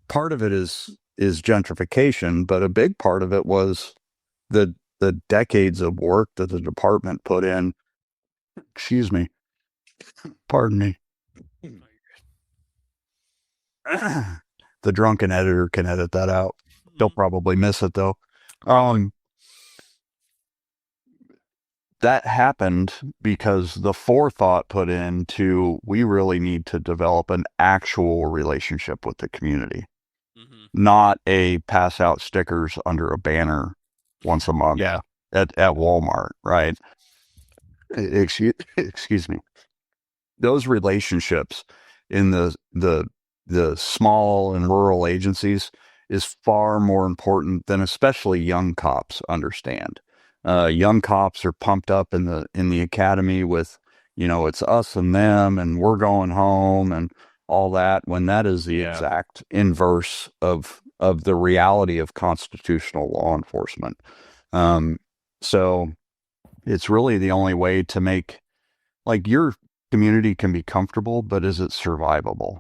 Part of it is gentrification, but a big part of it was the decades of work that the department put in. Excuse me, pardon me. The drunken editor can edit that out. They'll Mhm. probably miss it though. Um, that happened because the forethought put into we really need to develop an actual relationship with the community. not a pass out stickers under a banner once a month Yeah. at Walmart, right? Excuse me. Those relationships in the small and rural agencies is far more important than especially young cops understand. Young cops are pumped up in the academy with, it's us and them, and we're going home and all that. When that is the Yeah. exact inverse of the reality of constitutional law enforcement. Um, so it's really the only way to make, like, your community can be comfortable, but is it survivable?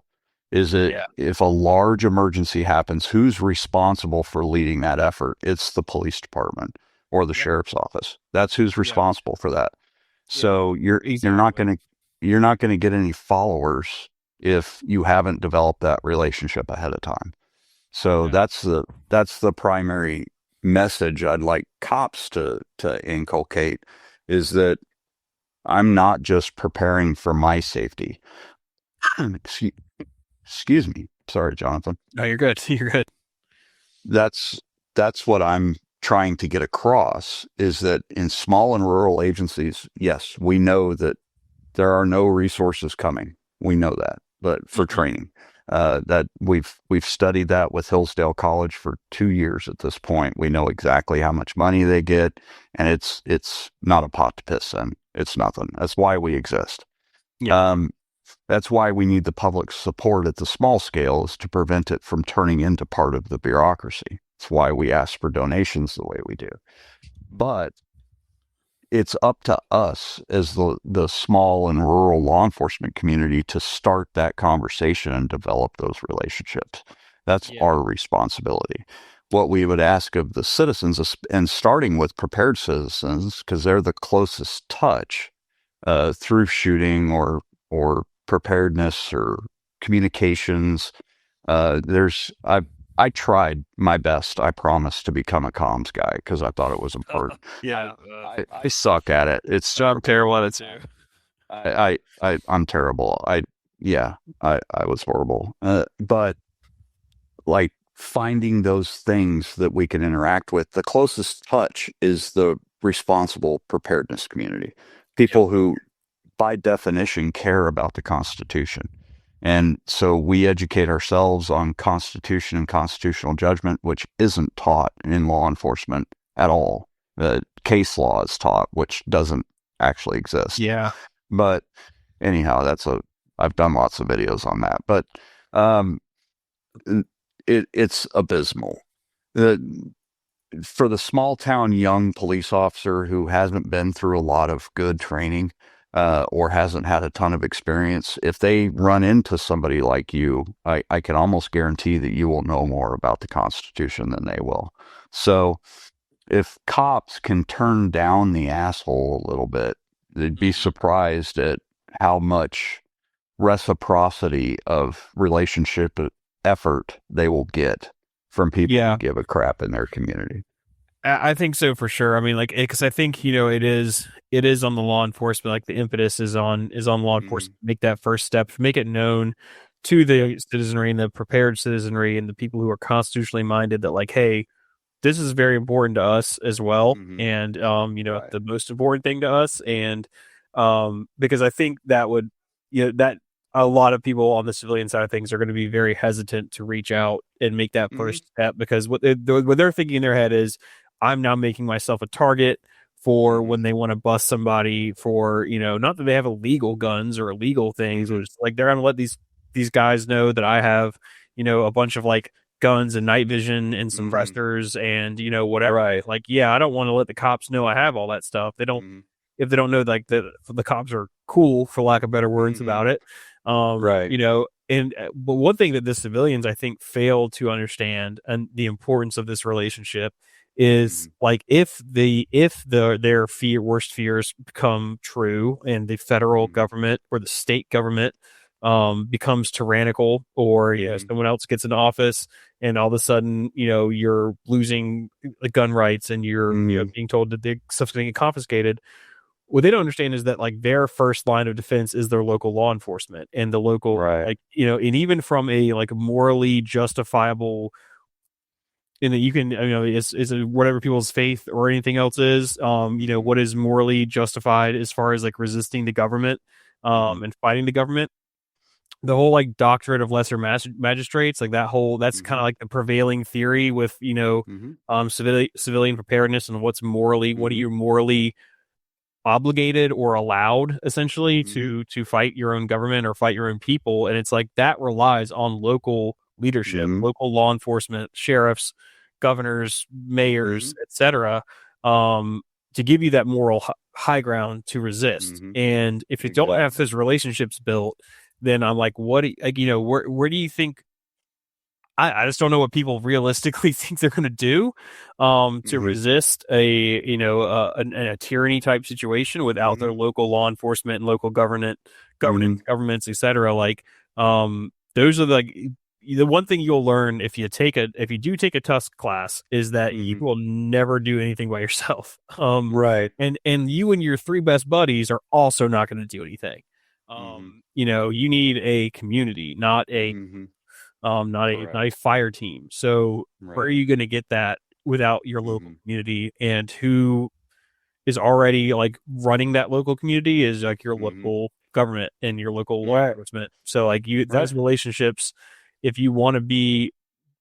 Is it, Yeah. if a large emergency happens, who's responsible for leading that effort? It's the police department or the Yeah. sheriff's office. That's who's Yeah. responsible for that. Yeah. So Exactly. you're not going to get any followers if you haven't developed that relationship ahead of time. So Yeah. that's the primary message I'd like cops to inculcate, is that I'm not just preparing for my safety. excuse, excuse me. Sorry, Jonathan. No, you're good. You're good. That's that's what I'm trying to get across, is that in small and rural agencies, yes, we know that there are no resources coming. We know that, but for Mhm. training, that we've studied that with Hillsdale College for 2 years at this point. We know exactly how much money they get, and it's not a pot to piss in. It's nothing. That's why we exist. Yeah. Um, that's why we need the public support at the small scale, is to prevent it from turning into part of the bureaucracy. It's why we ask for donations the way we do. But it's up to us as the small and rural law enforcement community to start that conversation and develop those relationships. That's Yeah. our responsibility. What we would ask of the citizens, and starting with prepared citizens, because they're the closest touch through shooting or preparedness or communications. I tried my best. I promised to become a comms guy because I thought it was important. Yeah. I suck at it. It's I'm terrible. terrible at it too. I'm terrible. Yeah, I was horrible. But like, finding those things that we can interact with, the closest touch is the responsible preparedness community. Yep. People who, by definition, care about the Constitution. And so we educate ourselves on Constitution and constitutional judgment, which isn't taught in law enforcement at all. The case law is taught, which doesn't actually exist. Yeah. But anyhow, I've done lots of videos on that. But um, it's abysmal. The, for the small town young police officer who hasn't been through a lot of good training, or hasn't had a ton of experience, if they run into somebody like you, I can almost guarantee that you will know more about the Constitution than they will. So if cops can turn down the asshole a little bit, they'd be Mhm. surprised at how much reciprocity of relationship effort they will get from people who Yeah. give a crap in their community. I think so for sure. I mean, like, because I think it is on the law enforcement. Like the impetus is on law Mm-hmm. enforcement. Make that first step, make it known to the citizenry and the prepared citizenry and the people who are constitutionally minded that, like, hey, this is very important to us as well, Mm-hmm. and Right. the most important thing to us, and because I think that would, that a lot of people on the civilian side of things are going to be very hesitant to reach out and make that Mm-hmm. first step, because what they're thinking in their head is, I'm now making myself a target for Mm-hmm. when they want to bust somebody for, not that they have illegal guns or illegal things, Mm-hmm. but it's like they're going to let these guys know that I have, a bunch of like guns and night vision and Mm-hmm. suppressors and whatever. Like, yeah, I don't want to let the cops know I have all that stuff. They don't, Mm-hmm. if they don't know, like, the cops are cool, for lack of better words, Mm-hmm. about it. Right. And but one thing that the civilians, I think, fail to understand, and the importance of this relationship, is Mm-hmm. like, if their worst fears become true, and the federal Mm-hmm. government or the state government becomes tyrannical, or Mm-hmm. someone else gets into office, and all of a sudden, you're losing the gun rights, and you're, Mm-hmm. being told that the stuff's going to get confiscated. What they don't understand is that, like, their first line of defense is their local law enforcement, and the local, Right. like, and even from a, like, morally justifiable and that you can, is whatever people's faith or anything else is, what is morally justified as far as like resisting the government, and fighting the government. The whole like doctrine of lesser magistrates, like that's kind of like the prevailing theory with, civilian preparedness and what are you morally obligated or allowed essentially to fight your own government or fight your own people. And it's like that relies on local leadership, local law enforcement, sheriffs, governors, mayors, etc., to give you that moral high ground to resist. And if you don't have those relationships built, then I'm like, where do you think? I just don't know what people realistically think they're going to do to resist a tyranny type situation without their local law enforcement and local governments, etc. Like, those are like the one thing you'll learn if you do take a Tusk class is that you will never do anything by yourself. Right. And you and your three best buddies are also not going to do anything. You need a community, not a fire team. So where are you going to get that without your local community? And who is already like running that local community is like your local government and your local law enforcement. So like those relationships, if you want to be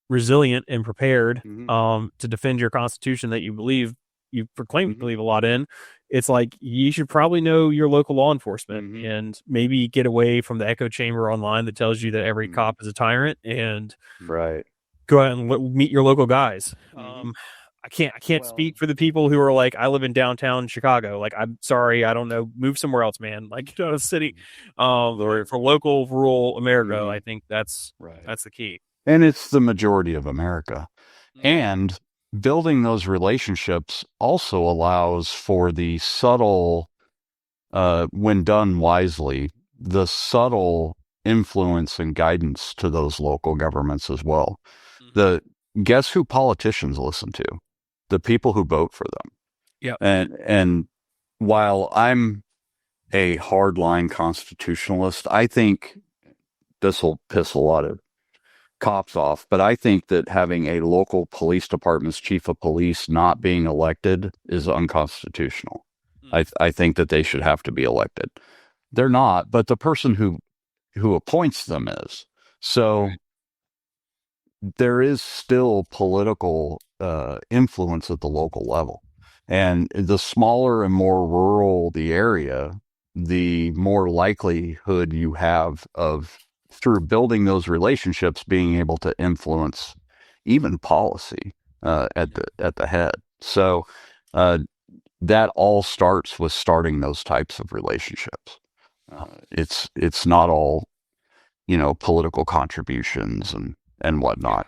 resilient and prepared to defend your constitution that you proclaim to believe a lot in, it's like you should probably know your local law enforcement and maybe get away from the echo chamber online that tells you that every cop is a tyrant, and go out and meet your local guys. I can't speak for the people who are like, I live in downtown Chicago. Like, I'm sorry, I don't know, move somewhere else, man. Like, get out of the city. For local rural America, I think that's the key. And it's the majority of America. And building those relationships also allows for the subtle, when done wisely, the subtle influence and guidance to those local governments as well. Guess who politicians listen to? The people who vote for them. Yeah. And while I'm a hardline constitutionalist, I think this will piss a lot of cops off, but I think that having a local police department's chief of police not being elected is unconstitutional. I think that they should have to be elected. They're not, but the person who appoints them is. So there is still political influence at the local level. And the smaller and more rural the area, the more likelihood you have of, through building those relationships, being able to influence even policy at the head. So that all starts with starting those types of relationships. It's not all, political contributions and whatnot.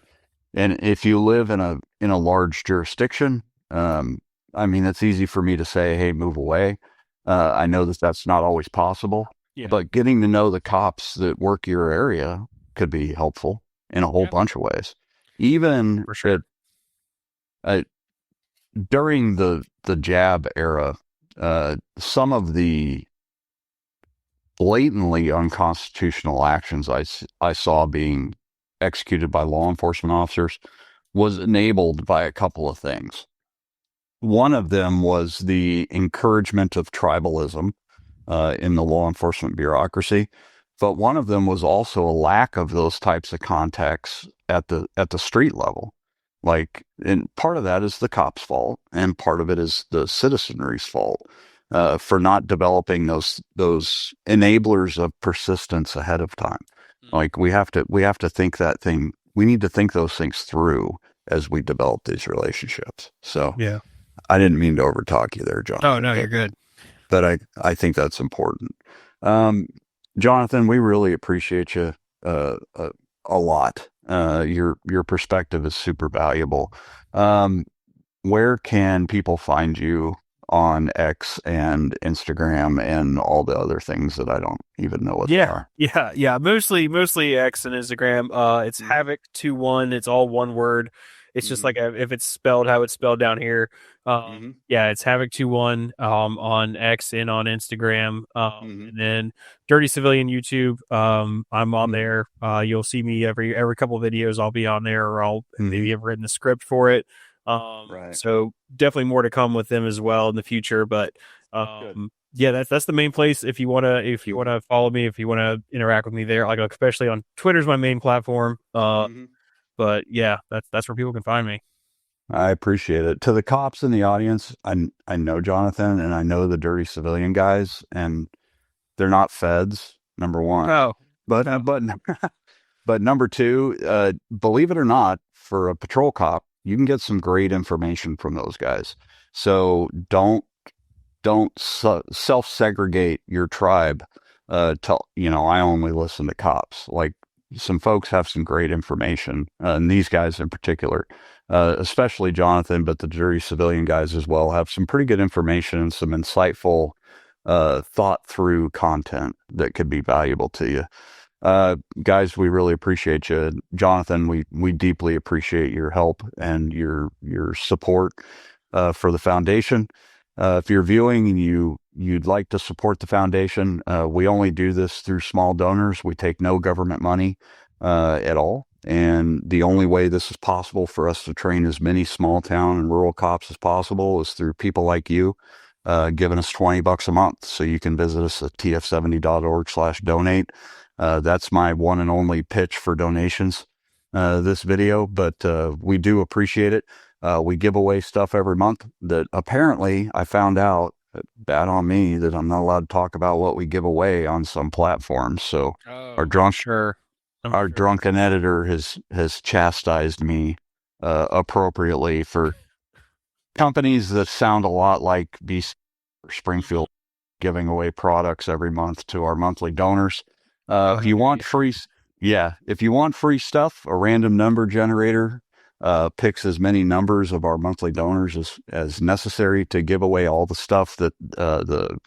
And if you live in a large jurisdiction, it's easy for me to say, hey, move away. I know that that's not always possible. Yeah. But getting to know the cops that work your area could be helpful in a whole bunch of ways. Even for sure. During the jab era, some of the blatantly unconstitutional actions I saw being executed by law enforcement officers was enabled by a couple of things. One of them was the encouragement of tribalism in the law enforcement bureaucracy, but one of them was also a lack of those types of contacts at the street level. Like, and part of that is the cops' fault, and part of it is the citizenry's fault for not developing those enablers of persistence ahead of time. Like, we have to think that thing. We need to think those things through as we develop these relationships. So, yeah, I didn't mean to overtalk you there, John. Oh no, you're good. But I think that's important. Jonathan, we really appreciate you a lot. Your perspective is super valuable. Where can people find you on X and Instagram and all the other things that I don't even know what they are? Yeah. Mostly X and Instagram. It's Havoc21. It's all one word. It's just Mm-hmm. like if it's spelled how it's spelled down here. Mm-hmm. Yeah, it's Havoc21 on X and on Instagram. Mm-hmm. And then Dirty Civilian YouTube. I'm on Mm-hmm. there. You'll see me every couple of videos. I'll be on there, or I'll Mm-hmm. maybe have written the script for it. Right. So definitely more to come with them as well in the future. But Good. yeah, that's the main place. If you Mm-hmm. wanna follow me, if you wanna interact with me there, like especially on Twitter's my main platform. Mm-hmm. But yeah, that's where people can find me. I appreciate it. To the cops in the audience, I know Jonathan and I know the dirty civilian guys, and they're not feds, number one. Oh, But no. but number two, believe it or not, for a patrol cop, you can get some great information from those guys. So don't self segregate your tribe. I only listen to cops. Like some folks have some great information, and these guys in particular, especially Jonathan, but the jury civilian guys as well, have some pretty good information and some insightful, thought through content that could be valuable to you. Guys, we really appreciate you. Jonathan, we deeply appreciate your help and your support for the foundation. If you're viewing and you'd like to support the foundation, we only do this through small donors. We take no government money at all. And the only way this is possible for us to train as many small town and rural cops as possible is through people like you giving us $20 a month. So you can visit us at tf70.org/donate. That's my one and only pitch for donations, this video, but we do appreciate it. We give away stuff every month that apparently I found out, bad on me, that I'm not allowed to talk about what we give away on some platforms. So our Oh, I'm drunk, sure. I'm our sure. drunken editor has chastised me appropriately for companies that sound a lot like BC or Mhm. Springfield giving away products every month to our monthly donors. Oh, If you heck want yeah. free, yeah, if you want free stuff, a random number generator picks as many numbers of our monthly donors as necessary to give away all the stuff that the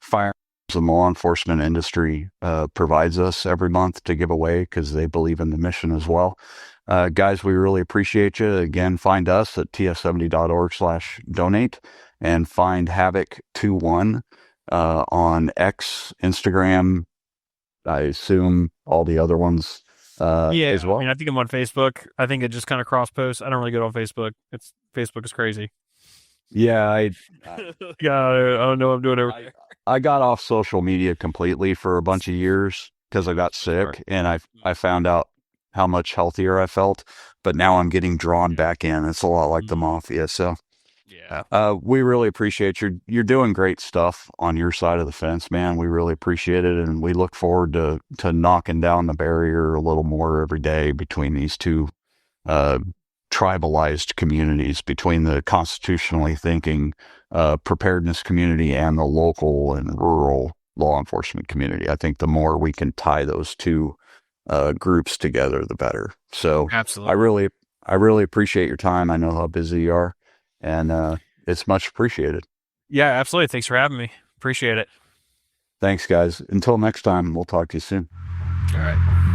firearms and law enforcement industry provides us every month to give away because they believe in the mission as well. Guys, we really appreciate you. Again, find us at tf70.org/donate and find Havoc21 on X, Instagram, I assume all the other ones Yeah, as I mean, well. I think I'm on Facebook. I think it just kind of cross posts. I don't really go on Facebook. Facebook is crazy. Yeah, I Yeah, I don't know what I'm doing over I there. I got off social media completely for a bunch of years because I got Sure. sick and I found out how much healthier I felt, but now I'm getting drawn Yeah. back in. It's a lot like the Mhm. mafia. So Yeah. we really appreciate you're doing great stuff on your side of the fence, man. We really appreciate it, and we look forward to knocking down the barrier a little more every day between these two uh, tribalized communities, between the constitutionally thinking preparedness community and the local and rural law enforcement community. I think the more we can tie those two groups together, the better. So I Absolutely. really, I really appreciate your time. I know how busy you are, and it's much appreciated. Yeah, absolutely. Thanks for having me. Appreciate it. Thanks, guys. Until next time, we'll talk to you soon. All right.